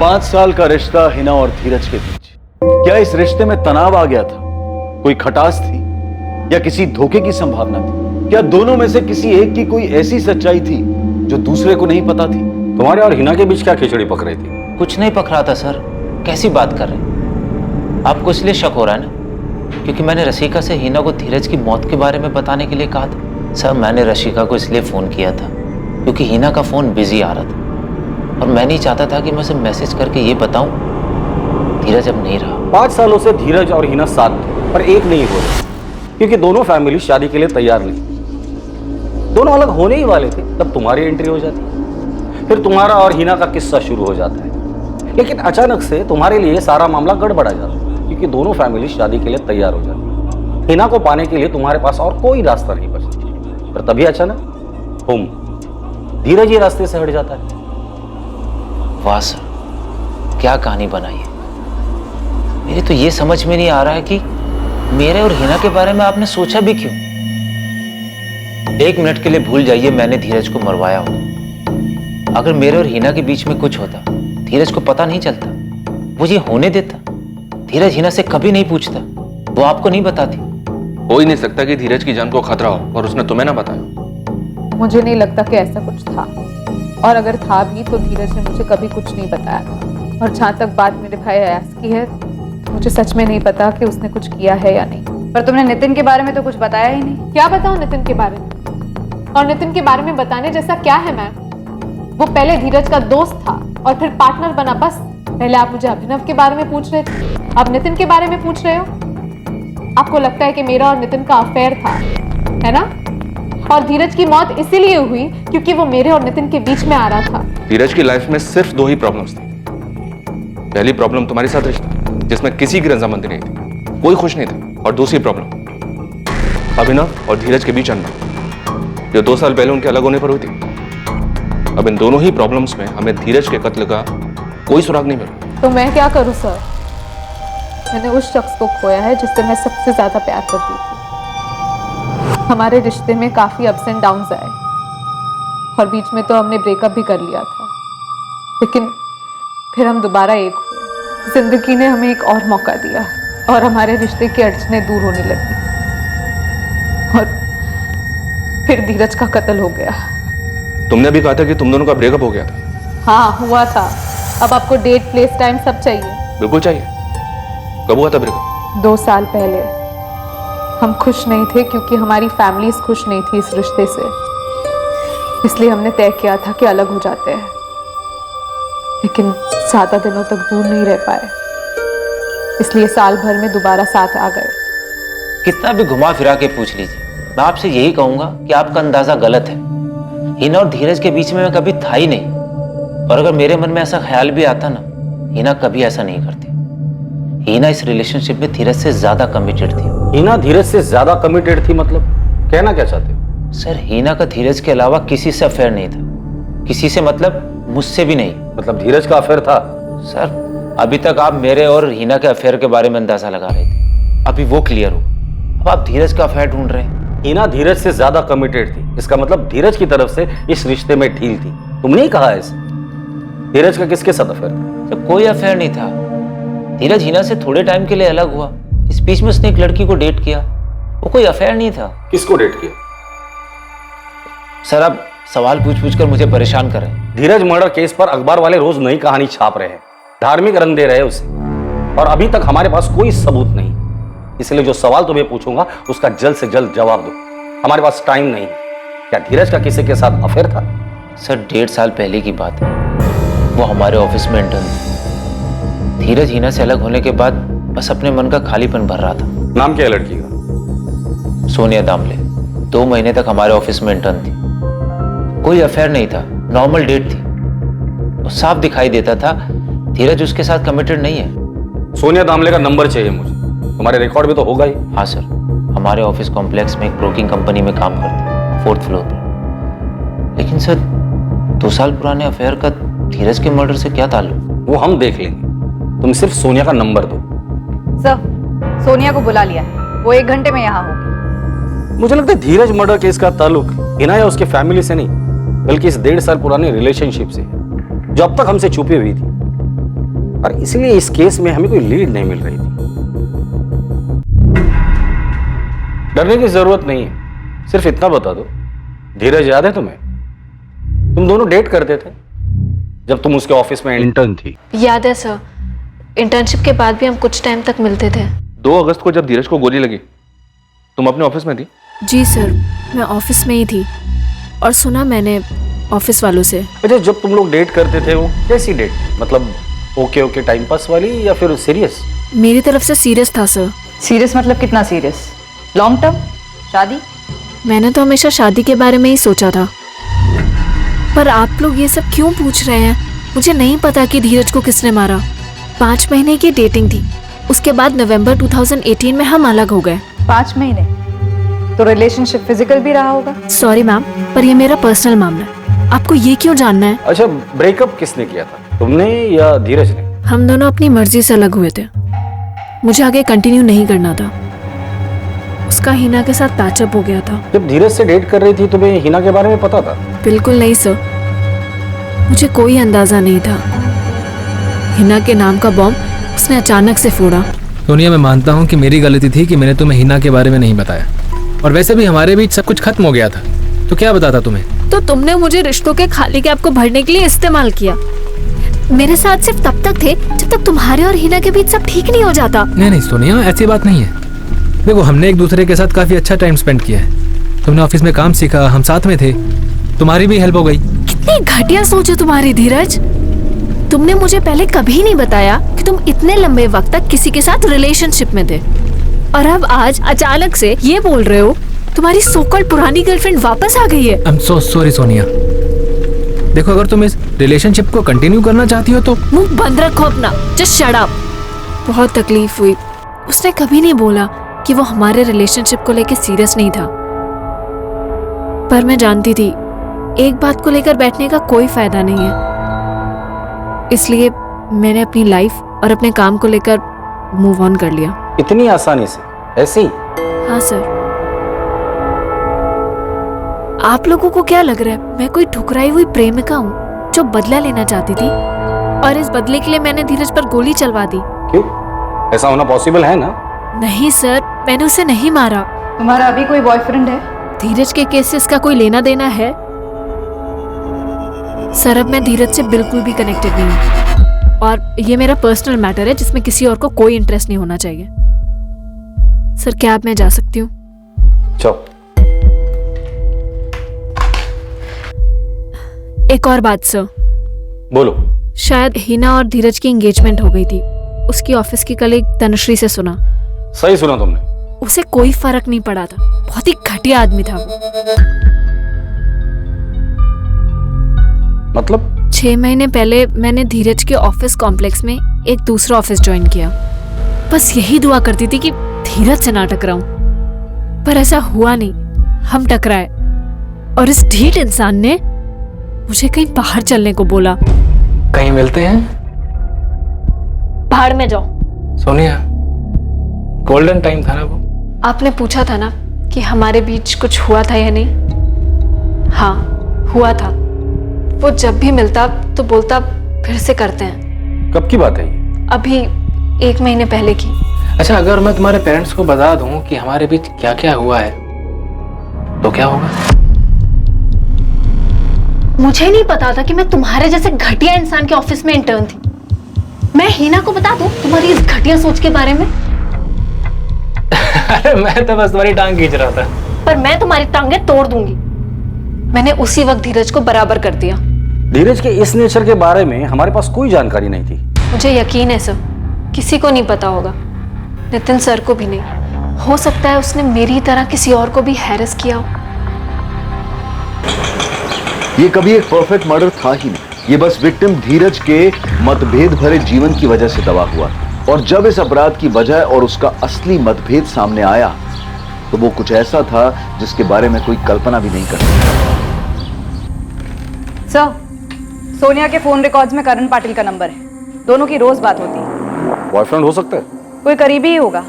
Speaker 2: पांच साल का रिश्ता हिना और धीरज के बीच, क्या इस रिश्ते में तनाव आ गया था? कोई खटास थी या किसी धोखे की संभावना थी? क्या दोनों में से किसी एक की कोई ऐसी सच्चाई थी जो दूसरे को नहीं पता थी?
Speaker 18: तुम्हारे और हिना के बीच क्या खिचड़ी पक रही थी?
Speaker 8: कुछ नहीं पक रहा था सर, कैसी बात कर रहे हैं? आपको इसलिए शक हो रहा है ना क्योंकि मैंने रशिका से हिना को धीरज की मौत के बारे में बताने के लिए कहा था। सर, मैंने रशिका को इसलिए फोन किया था क्योंकि हिना का फोन बिजी आ रहा था और मैं नहीं चाहता था कि मैं उसे मैसेज करके ये बताऊं धीरज अब नहीं रहा।
Speaker 18: 5 सालों से धीरज और हिना साथ थे पर एक नहीं हो रहे क्योंकि दोनों फैमिली शादी के लिए तैयार नहीं। दोनों अलग होने ही वाले थे तब तुम्हारी एंट्री हो जाती, फिर तुम्हारा और हिना का किस्सा शुरू हो जाता है। लेकिन अचानक से तुम्हारे लिए सारा मामला गड़बड़ा जाता है क्योंकि दोनों फैमिली शादी के लिए तैयार हो जाती। हिना को पाने के लिए तुम्हारे पास और कोई रास्ता नहीं बचता, पर तभी अचानक धीरज ये रास्ते से हट जाता है।
Speaker 8: वाह सर, क्या कहानी बनाई है। मेरी तो ये समझ में नहीं आ रहा है कि मेरे और हिना के बारे में आपने सोचा भी क्यों? 1 मिनट के लिए भूल जाइए मैंने धीरज को मरवाया हो। अगर मेरे और हिना के बीच में कुछ होता, धीरज को पता नहीं चलता, वो ये होने देता? धीरज हिना से कभी नहीं पूछता, वो आपको नहीं बताती।
Speaker 10: हो ही नहीं सकता कि धीरज की जान को खतरा हो और उसने तुम्हें ना बताया।
Speaker 15: मुझे नहीं लगता कि ऐसा कुछ था, और अगर था भी तो धीरज ने मुझे कभी कुछ नहीं बताया। और जहाँ तक बात मेरे भाई अयास की है तो मुझे सच में नहीं पता कि उसने कुछ किया है या नहीं।
Speaker 16: पर तुमने नितिन के बारे में तो कुछ बताया ही नहीं।
Speaker 15: क्या बताऊं नितिन के बारे में? और नितिन के बारे में बताने जैसा क्या है मैम? वो पहले धीरज का दोस्त था और फिर पार्टनर बना। बस पहले आप मुझे अभिनव के बारे में पूछ रहे थे, अब नितिन के बारे में पूछ रहे हो। आपको लगता है कि मेरा और नितिन का अफेयर था, है ना? और धीरज की मौत इसीलिए हुई क्योंकि वो मेरे और नितिन के बीच में आ रहा था।
Speaker 10: धीरज की लाइफ में सिर्फ 2 ही प्रॉब्लम्स थी। पहली प्रॉब्लम तुम्हारे साथ रिश्ता जिसमें किसी की रजामंदी नहीं थी, कोई खुश नहीं था। और दूसरी प्रॉब्लम अभिनव और धीरज के बीच अनबन, जो 2 साल पहले उनके अलग होने पर हुई थी। अब इन दोनों ही प्रॉब्लम्स में हमें धीरज के कत्ल का कोई सुराग नहीं मिला।
Speaker 15: तो मैं क्या करूं सर? मैंने उस शख्स को खोया है जिससे मैं सबसे ज्यादा प्यार करती थी। हमारे रिश्ते में काफी अप्स एंड डाउन्स आए और बीच में तो हमने ब्रेकअप भी कर लिया था, लेकिन फिर हम दोबारा एक हुए। जिंदगी ने हमें एक और मौका दिया और हमारे रिश्ते की अड़चनें दूर होने लगी। और फिर धीरज का कत्ल हो गया।
Speaker 10: तुमने भी कहा था कि तुम दोनों का ब्रेकअप हो गया था।
Speaker 15: हाँ, हुआ था। अब आपको डेट, प्लेस, टाइम सब चाहिए?
Speaker 10: बिल्कुल चाहिए। कब हुआ था ब्रेकअप?
Speaker 15: 2 साल पहले। हम खुश नहीं थे क्योंकि हमारी फैमिलीज खुश नहीं थी इस रिश्ते से, इसलिए हमने तय किया था कि अलग हो जाते हैं। लेकिन ज्यादा दिनों तक दूर नहीं रह पाए, इसलिए साल भर में दोबारा साथ आ गए।
Speaker 8: कितना भी घुमा फिरा के पूछ लीजिए, मैं आपसे यही कहूंगा कि आपका अंदाजा गलत है। हिना और धीरज के बीच में मैं कभी था ही नहीं, और अगर मेरे मन में ऐसा ख्याल भी आता ना, हिना कभी ऐसा नहीं करती। हिना इस रिलेशनशिप में धीरज से ज्यादा कमिटेड थी।
Speaker 18: हिना धीरज से ज्यादा कमिटेड थी मतलब कहना क्या चाहते हो?
Speaker 8: सर, हिना का धीरज के अलावा किसी से अफेयर नहीं था। किसी से मतलब मुझसे भी नहीं।
Speaker 18: मतलब धीरज का अफेयर था?
Speaker 8: सर, अभी तक आप मेरे और हिना के अफेयर के बारे में अंदाजा लगा रहे थे, अभी वो क्लियर हो। अब आप धीरज का अफेयर ढूंढ रहे हैं।
Speaker 18: हिना धीरज से ज्यादा कमिटेड थी, इसका मतलब धीरज की तरफ से इस रिश्ते में ढील थी। तुमने ही कहा ऐसे। धीरज का किसके साथ अफेयर था?
Speaker 8: तो कोई अफेयर नहीं था। धीरज हिना से थोड़े टाइम के लिए अलग हुआ, इस बीच में उसने एक लड़की को डेट किया, वो कोई अफेयर नहीं था।
Speaker 18: किसको डेट किया?
Speaker 8: सर, आप सवाल पूछ पूछ कर मुझे परेशान कर रहे हैं।
Speaker 18: धीरज मर्डर केस पर अखबार वाले रोज नई कहानी छाप रहे हैं, धार्मिक रंग दे रहे हैं उसे, और अभी तक हमारे पास कोई सबूत नहीं। इसलिए जो सवाल तुम्हें पूछूंगा उसका जल्द से जल्द जवाब दो। हमारे पास टाइम नहीं है। क्या धीरज का किसी के साथ अफेयर था?
Speaker 8: सर, 1.5 साल पहले की बात है। वो हमारे ऑफिस में इंटर्न थी। धीरज हिना से अलग होने के बाद बस अपने मन का खालीपन भर रहा था।
Speaker 18: नाम क्या है लड़की का?
Speaker 3: सोनिया दामले 2 महीने तक हमारे ऑफिस में इंटर्न थी। कोई अफेयर नहीं था, नॉर्मल डेट थी। और साफ दिखाई देता था धीरज उसके साथ कमिटेड नहीं है।
Speaker 18: सोनिया दामले का नंबर चाहिए मुझे, तुम्हारे रिकॉर्ड में तो होगा ही।
Speaker 3: हाँ सर, हमारे ऑफिस कॉम्प्लेक्स में एक ब्रोकिंग कंपनी में काम करते, 4th फ्लोर पर। लेकिन सर 2 साल पुराने अफेयर का धीरज के मर्डर से क्या ताल्लुक?
Speaker 18: वो हम देख लेंगे, तुम सिर्फ सोनिया का नंबर दो।
Speaker 16: सर, सोनिया को बुला लिया है, वो 1 घंटे में यहाँ होगी।
Speaker 18: मुझे लगता है धीरज मर्डर केस का ताल्लुक हिना या उसके फैमिली से नहीं, बल्कि इस 1.5 साल पुराने रिलेशनशिप से है, जो अब तक हमसे छुपी हुई थी। और इसलिए इस केस में हमें कोई लीड नहीं मिल रही थी। डरने की जरूरत नहीं है, सिर्फ इतना बता दो, धीरज याद है तुम्हें? तुम दोनों डेट करते थे जब तुम उसके ऑफिस में इंटर्न थी।
Speaker 15: याद है सर, इंटर्नशिप के बाद भी हम कुछ टाइम तक मिलते थे।
Speaker 10: 2 अगस्त को जब धीरज को गोली लगी, तुम अपने ऑफिस में थी?
Speaker 15: जी सर, मैं ऑफिस में ही थी और सुना मैंने ऑफिस वालों से।
Speaker 18: अच्छा, जब तुम लोग डेट करते थे वो कैसी डेट? मतलब ओके टाइम पास वाली या फिर सीरियस?
Speaker 15: मेरी तरफ से सीरियस था सर।
Speaker 16: सीरियस मतलब कितना सीरियस? Long term? शादी?
Speaker 15: मैंने तो हमेशा शादी के बारे में ही सोचा था। पर आप लोग ये सब क्यों पूछ रहे हैं? मुझे नहीं पता कि धीरज को किसने मारा। 5 महीने की डेटिंग थी, उसके बाद नवंबर 2018 में हम अलग हो गए।
Speaker 16: 5 महीने? तो रिलेशनशिप फिजिकल भी रहा होगा?
Speaker 15: सॉरी मैम, पर ये मेरा पर्सनल मामला है, आपको ये क्यों जानना है?
Speaker 18: अच्छा, ब्रेकअप किसने किया था, तुमने या धीरज ने?
Speaker 15: हम दोनों अपनी मर्जी से अलग हुए थे, मुझे आगे कंटिन्यू नहीं करना था। उसका हिना के साथ पैचअप हो गया था।
Speaker 18: जब धीरज से डेट कर रही थी तुम्हें हिना के बारे में पता था?
Speaker 15: बिल्कुल नहीं सर, मुझे कोई अंदाजा नहीं था। हिना के नाम का बॉम्ब उसने अचानक से फोड़ा।
Speaker 20: सोनिया, मैं मानता हूँ कि मेरी गलती थी कि मैंने तुम्हें हिना के बारे में नहीं बताया, और वैसे भी हमारे बीच सब कुछ खत्म हो गया था, तो क्या बताता तुम्हें?
Speaker 15: तो तुमने मुझे रिश्तों के खाली गैप को भरने के लिए इस्तेमाल किया। मेरे साथ सिर्फ तब तक थे जब तक तुम्हारे और हिना के बीच सब ठीक नहीं हो जाता।
Speaker 20: नहीं सोनिया, ऐसी बात नहीं है। देखो, हमने एक दूसरे के साथ काफी अच्छा टाइम स्पेंड किया है। तुमने ऑफिस में काम सीखा, हम साथ में थे, तुम्हारी भी हेल्प हो गई।
Speaker 15: कितनी घटिया सोच है तुम्हारी धीरज। तुमने मुझे पहले कभी नहीं बताया कि तुम इतने लंबे वक्त तक किसी के साथ रिलेशनशिप में थे, और अब आज अचानक से ये बोल रहे हो तुम्हारी सो-कॉल्ड पुरानी गर्लफ्रेंड वापस आ गई है।
Speaker 20: I am so sorry Sonia. देखो, अगर तुम इस रिलेशनशिप को कंटिन्यू करना चाहती हो तो
Speaker 15: मुंह बंद रखो अपना, जस्ट शट अप। बहुत तकलीफ हुई, उसने कभी नहीं बोला कि वो हमारे रिलेशनशिप को लेकर सीरियस नहीं था, पर मैं जानती थी एक बात को लेकर बैठने का कोई फायदा नहीं है, इसलिए मैंने अपनी लाइफ और अपने काम को लेकर मूव ऑन कर लिया।
Speaker 18: इतनी आसानी से? ऐसे ही?
Speaker 15: हाँ सर। आप लोगों को क्या लग रहा है मैं कोई ठुकराई हुई प्रेमिका हूँ जो बदला लेना चाहती थी, और इस बदले के लिए मैंने धीरज पर गोली चलवा दी?
Speaker 18: क्यों? ऐसा होना पॉसिबल है ना?
Speaker 15: नहीं सर, मैंने उसे नहीं मारा।
Speaker 16: तुम्हारा अभी कोई बॉयफ्रेंड है?
Speaker 15: धीरज के केस से इसका कोई लेना देना है? सर, अब मैं धीरज से बिल्कुल भी कनेक्टेड नहीं हूँ, और ये मेरा पर्सनल मैटर है जिसमें किसी और को कोई इंटरेस्ट नहीं होना चाहिए। सर, क्या अब मैं जा सकती हूँ?
Speaker 18: चलो।
Speaker 15: एक और बात सर।
Speaker 18: बोलो।
Speaker 15: शायद हिना और धीरज की एंगेजमेंट हो गई थी, उसकी ऑफिस की कलीग तनुश्री से सुना।
Speaker 18: सही सुना तुमने।
Speaker 15: उसे कोई फर्क नहीं पड़ा था, बहुत ही घटिया आदमी था वो।
Speaker 18: मतलब?
Speaker 15: 6 महीने पहले मैंने धीरज के ऑफिस कॉम्प्लेक्स में एक दूसरा ऑफिस ज्वाइन किया। बस यही दुआ करती थी कि धीरज से ना टकराऊं, पर ऐसा हुआ नहीं, हम टकराए, और इस ढीठ इंसान ने मुझे कहीं बाहर चलने को बोला।
Speaker 13: कहीं मिलते हैं?
Speaker 15: बाहर में जाओ।
Speaker 13: सोनिया, गोल्डन टाइम था ना वो।
Speaker 15: आपने पूछा था ना कि हमारे बीच कुछ हुआ था या नहीं? हाँ, हुआ था। वो जब भी मिलता तो बोलता फिर से करते हैं।
Speaker 18: कब की बात है ये?
Speaker 15: अभी 1 महीने पहले की।
Speaker 13: अच्छा, अगर मैं तुम्हारे पेरेंट्स को बता दूं कि हमारे बीच क्या क्या हुआ है तो क्या होगा?
Speaker 15: मुझे नहीं पता था कि मैं तुम्हारे जैसे घटिया इंसान के ऑफिस में इंटर्न थी। मैं हिना को बता दूं तुम्हारी इस घटिया सोच के बारे में?
Speaker 13: अरे मैं तो बस तुम्हारी टांग खींच रहा था।
Speaker 15: पर मैं तुम्हारी टांगें तोड़ दूंगी। मैंने उसी वक्त धीरज को बराबर कर दिया।
Speaker 18: धीरज के इस नेचर के बारे में हमारे पास कोई जानकारी नहीं थी।
Speaker 15: मुझे यकीन है सर, किसी को नहीं पता होगा, नितिन सर को भी नहीं, हो सकता है उसने मेरी तरह किसी और को भी हैरेस किया हो।
Speaker 2: ये कभी एक परफेक्ट मर्डर था ही नहीं। ये बस विक्टिम धीरज के मतभेद भरे जीवन की वजह से दबा हुआ। और जब इस अपराध की वजह और उसका असली मतभेद सामने आया तो वो कुछ ऐसा था जिसके बारे में कोई कल्पना भी नहीं कर सकता।
Speaker 16: सर, सोनिया के फोन रिकॉर्ड्स में करण पाटिल का नंबर है। दोनों की रोज बात होती है।
Speaker 18: बॉयफ्रेंड हो सकता है?
Speaker 16: कोई करीबी ही होगा,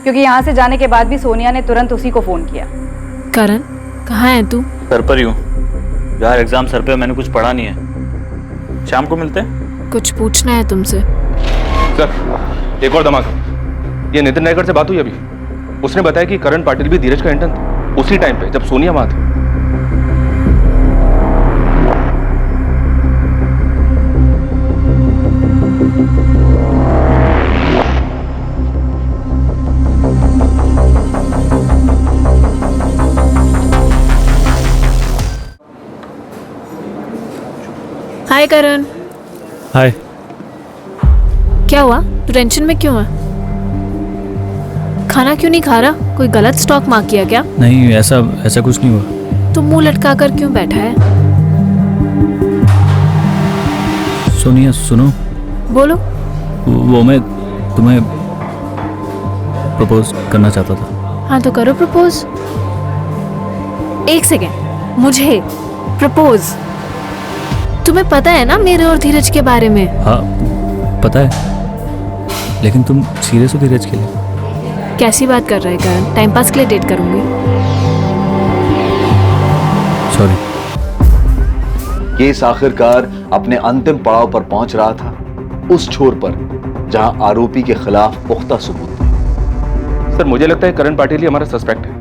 Speaker 16: क्योंकि यहाँ से जाने के बाद भी सोनिया ने तुरंत उसी को फोन किया।
Speaker 15: करण, कहाँ है तू?
Speaker 14: घर पर ही हूँ यार, एग्जाम सर पे, मैंने कुछ पढ़ा नहीं है। शाम को मिलते हैं।
Speaker 15: कुछ पूछना है तुमसे।
Speaker 10: सर, एक और धमाका। ये नितिन नायकर से बात हुई अभी। उसने बताया कि करण पाटिल भी धीरज का इंटर्न था उसी टाइम पे जब सोनिया वहां थी।
Speaker 15: हाय करण।
Speaker 8: हाय।
Speaker 15: क्या हुआ? तू टेंशन में क्यों है? खाना क्यों नहीं खा रहा? कोई गलत स्टॉक मार्क किया क्या?
Speaker 8: नहीं, ऐसा कुछ नहीं हुआ।
Speaker 15: तू मुंह लटका कर क्यों बैठा है?
Speaker 8: सोनिया सुनो।
Speaker 15: बोलो।
Speaker 8: वो मैं तुम्हें प्रपोज करना चाहता था।
Speaker 15: हाँ तो करो प्रपोज। एक सेकेंड, मुझे प्रपोज? तुम्हें पता है ना मेरे और धीरज के बारे में?
Speaker 8: हाँ पता है, लेकिन तुम सीरियस हो धीरज के लिए?
Speaker 15: कैसी बात कर रहे करण? टाइम पास के लिए डेट करूंगी।
Speaker 2: सॉरी। केस आखिरकार अपने अंतिम पड़ाव पर पहुंच रहा था, उस छोर पर जहां आरोपी के खिलाफ पुख्ता सबूत थे।
Speaker 10: सर, मुझे लगता है करण पाटिल ही हमारा सस्पेक्ट है।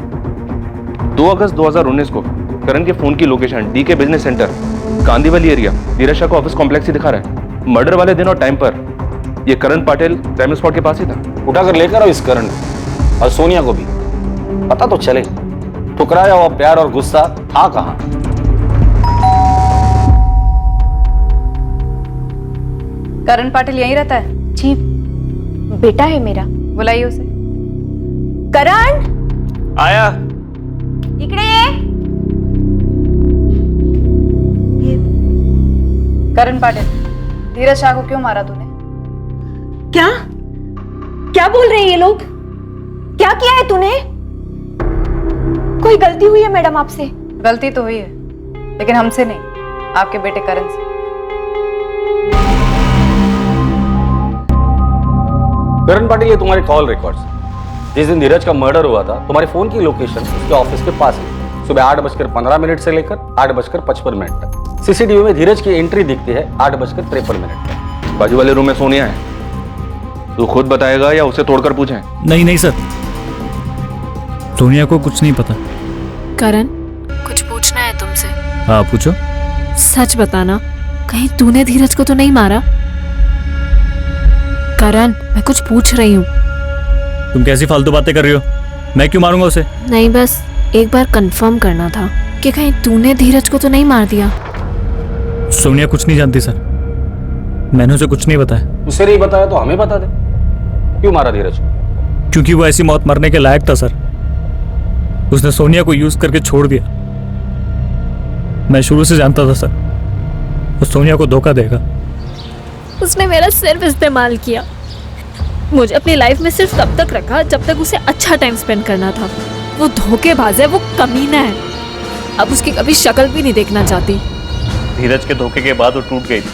Speaker 10: 2 अगस्त 2019 को करण के फोन की location DK business centre Kandivali area Dheeraj Shah को ऑफिस कॉम्प्लेक्स ही दिखा रहा है। मर्डर वाले दिन और टाइम पर ये करण पाटिल क्राइम स्पॉट के पास ही था।
Speaker 18: उठाकर लेकर आओ इस करण और सोनिया को भी, पता तो चले ठुकराया हुआ प्यार और गुस्सा था कहां।
Speaker 16: करण पाटिल यहीं रहता है?
Speaker 12: जी, बेटा है मेरा।
Speaker 16: बुलाइए उसे।
Speaker 12: करण,
Speaker 14: आया।
Speaker 12: इकडे ये।
Speaker 16: करण पाटिल, धीरज शाह को क्यों मारा तूने?
Speaker 1: क्या क्या बोल रहे हैं ये लोग? क्या किया है तूने? कोई गलती हुई है मैडम आपसे?
Speaker 16: गलती तो हुई है, लेकिन हमसे नहीं, आपके बेटे करण से।
Speaker 18: करण पाटिल, ये तुम्हारे कॉल रिकॉर्ड्स। जिस दिन धीरज का मर्डर हुआ था, तुम्हारे फोन की लोकेशन उसके ऑफिस के पास है। सुबह 8:15 से लेकर 8:55 तक सीसीटीवी में धीरज की एंट्री दिखती है 8:53 तक।
Speaker 10: बाजू वाले रूम में सोनिया है। तू खुद बताएगा या उसे तोड़कर पूछें?
Speaker 8: नहीं सर, सोनिया को कुछ नहीं पता।
Speaker 15: करण, कुछ पूछना है तुमसे।
Speaker 8: हाँ पूछो।
Speaker 15: सच बताना, कहीं तूने धीरज को तो नहीं मारा? करण, मैं कुछ पूछ रही हूँ।
Speaker 8: तुम कैसी फालतू बातें कर रही हो? मैं क्यों मारूंगा उसे?
Speaker 15: नहीं, बस एक बार कंफर्म करना था कि कहीं तूने धीरज को तो नहीं मार दिया।
Speaker 8: सोनिया कुछ नहीं जानती सर, मैंने उसे कुछ नहीं बताया।
Speaker 18: उसे नहीं बताया तो हमें बता दे, क्यों मारा धीरज?
Speaker 8: क्योंकि वो ऐसी मौत मरने के लायक था सर। उसने सोनिया को यूज करके छोड़ दिया। मैं शुरू से जानता था सर, वो सोनिया को धोखा देगा।
Speaker 15: उसने मेरा सिर्फ इस्तेमाल किया। मुझे अपनी लाइफ में सिर्फ तब तक रखा जब तक उसे अच्छा टाइम स्पेंड करना था। वो धोखेबाज है, वो कमीना है। अब उसकी कभी शक्ल भी नहीं देखना चाहती।
Speaker 14: धीरज के धोखे के बाद वो टूट गई थी,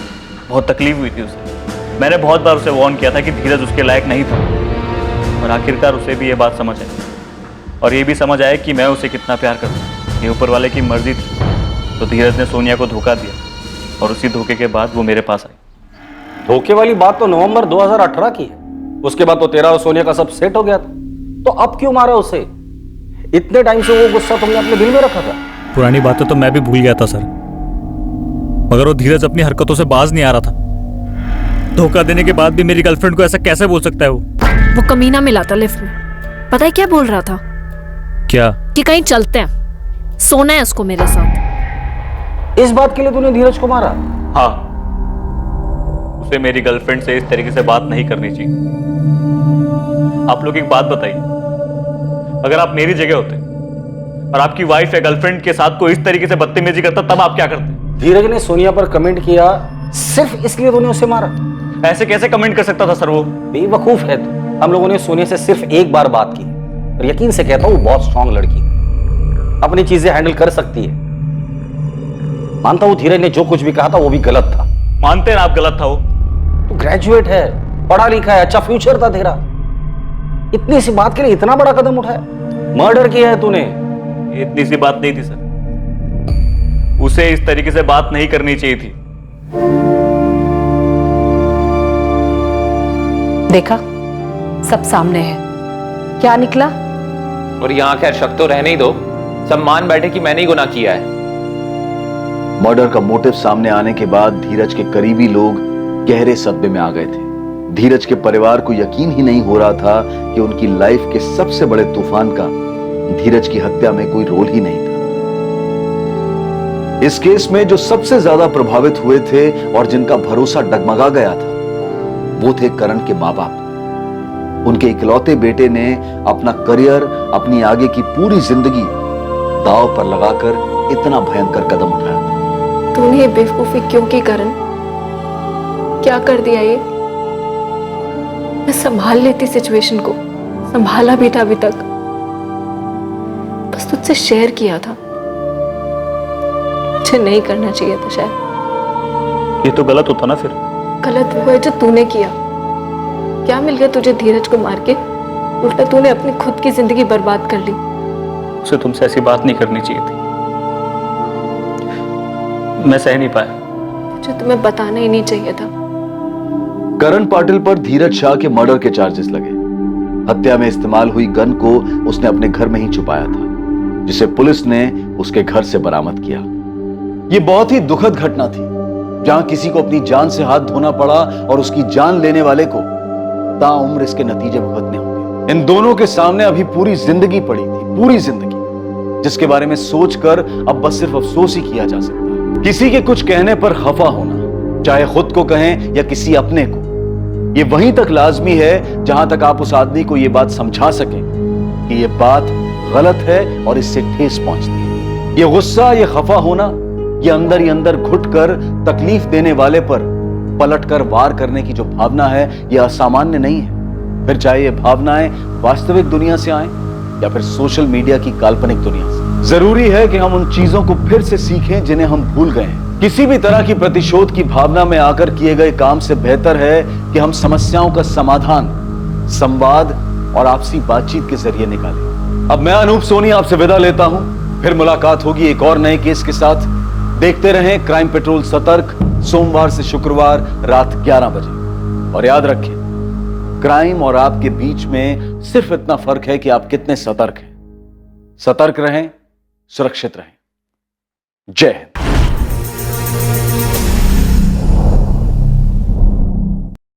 Speaker 14: बहुत तकलीफ हुई थी उसे। मैंने बहुत बार उसे वार्न किया था कि धीरज उसके लायक नहीं था, और आखिरकार उसे भी ये बात समझ आई, और ये भी समझ आया कि मैं उसे कितना प्यार करता हूँ। ये ऊपर वाले की मर्जी थी, तो धीरज ने सोनिया को धोखा दिया, और उसी धोखे के बाद वो मेरे पास आई।
Speaker 18: धोखे वाली बात तो नवंबर 2018 की है। उसके बाद तो तेरा और सोनिया का सब सेट हो गया था, तो अब क्यों मारा उसे? इतने टाइम से वो गुस्सा तुमने अपने दिल में रखा था।
Speaker 8: पुरानी बातें तो मैं भी भूल गया था सर, मगर वो धीरज अपनी हरकतों से बाज नहीं आ रहा था। धोखा देने के बाद भी मेरी गर्लफ्रेंड को ऐसा कैसे बोल सकता है? वो
Speaker 15: कमीना मिला था लिफ्ट में, पता है क्या बोल रहा था?
Speaker 8: क्या?
Speaker 15: कि कहीं चलते हैं, सोना है उसको मेरे साथ।
Speaker 18: इस बात के लिए तूने धीरज को मारा?
Speaker 14: हाँ, उसे मेरी गर्लफ्रेंड से इस तरीके से बात नहीं करनी चाहिए। आप लोग एक बात बताइए, अगर आप मेरी जगह होते और आपकी वाइफ या गर्लफ्रेंड के साथ कोई इस तरीके से बदतमीजी करता, तब आप क्या करते?
Speaker 18: धीरज ने सोनिया पर कमेंट किया सिर्फ इसलिए तूने उसे मारा?
Speaker 14: ऐसे कैसे कमेंट कर सकता था सर? वो
Speaker 18: बेवकूफ है तू। हम लोगों ने सोनिया से सिर्फ एक बार बात की और यकीन से कहता हूं वो बहुत स्ट्रांग लड़की, अपनी चीजें हैंडल कर सकती है। मानता हूं धीरज ने जो कुछ भी कहा था वो भी गलत था।
Speaker 14: मानते हैं आप गलत था? वो
Speaker 18: तू ग्रेजुएट है, पढ़ा लिखा है, अच्छा फ्यूचर था तेरा, इतनी सी बात के लिए इतना बड़ा कदम उठाया? मर्डर किया है तूने।
Speaker 14: इतनी सी बात नहीं थी सर, उसे इस तरीके से बात नहीं करनी चाहिए थी।
Speaker 15: देखा, सब सामने है, क्या निकला?
Speaker 3: और यहाँ खैर शक तो रहने ही दो, सब मान बैठे कि मैंने ही गुनाह किया है।
Speaker 2: मर्डर का मोटिव सामने आने के बाद धीरज के करीबी लोग गहरे सदमे में आ गए थे। धीरज के परिवार को यकीन ही नहीं हो रहा था कि उनकी लाइफ के सबसे बड़े तूफान का धीरज की हत्या में कोई रोल ही नहीं था। इस केस में जो सबसे ज्यादा प्रभावित हुए थे और जिनका भरोसा डगमगा गया था वो थे करण के मां बाप। उनके इकलौते बेटे ने अपना करियर, अपनी आगे की पूरी जिंदगी दांव पर लगाकर इतना भयंकर कदम उठाया था।
Speaker 21: तूने ये बेवकूफी क्यों की करण? क्या कर दिया ये? मैं संभाल लेती सिचुएशन को, संभाला भी था अभी तक, बस तुझसे शेयर किया था, मुझे नहीं करना चाहिए था शायद।
Speaker 14: ये तो गलत होता ना फिर?
Speaker 21: गलत वो है जो तूने किया। क्या मिल गया तुझे धीरज को मार के? उल्टा तूने अपनी खुद की जिंदगी बर्बाद कर ली।
Speaker 14: उसे तुमसे ऐसी बात नहीं करनी चाहिए थी, मैं सह नहीं पाया।
Speaker 21: मुझे तुम्हें बताना ही नहीं चाहिए था।
Speaker 2: करण पाटिल पर धीरज शाह के मर्डर के चार्जेस लगे। हत्या में इस्तेमाल हुई गन को उसने अपने घर में ही छुपाया था, जिसे पुलिस ने उसके घर से बरामद किया। यह बहुत ही दुखद घटना थी, जहां किसी को अपनी जान से हाथ धोना पड़ा और उसकी जान लेने वाले को ताउम्र इसके नतीजे भुगतने होंगे। इन दोनों के सामने अभी पूरी जिंदगी पड़ी थी, पूरी जिंदगी, जिसके बारे में सोचकर अब बस सिर्फ अफसोस ही किया जा सकता है। किसी के कुछ कहने पर खफा होना, चाहे खुद को कहें या किसी अपने को, ये वहीं तक लाजमी है जहां तक आप उस आदमी को यह बात समझा सकें कि यह बात गलत है और इससे ठेस पहुंचती है। यह गुस्सा, यह खफा होना, यह अंदर ही अंदर घुटकर तकलीफ देने वाले पर पलटकर वार करने की जो भावना है, यह असामान्य नहीं है। फिर चाहे ये भावनाएं वास्तविक दुनिया से आए या फिर सोशल मीडिया की काल्पनिक दुनिया से। जरूरी है कि हम उन चीजों को फिर से सीखें जिन्हें हम भूल गए हैं। किसी भी तरह की प्रतिशोध की भावना में आकर किए गए काम से बेहतर है कि हम समस्याओं का समाधान संवाद और आपसी बातचीत के जरिए निकालें। अब मैं अनूप सोनी आपसे विदा लेता हूं, फिर मुलाकात होगी एक और नए केस के साथ। देखते रहें क्राइम पेट्रोल सतर्क, सोमवार से शुक्रवार रात 11 बजे। और याद रखें, क्राइम और आपके बीच में सिर्फ इतना फर्क है कि आप कितने सतर्क हैं। सतर्क रहें, सुरक्षित रहें। जय हिंद।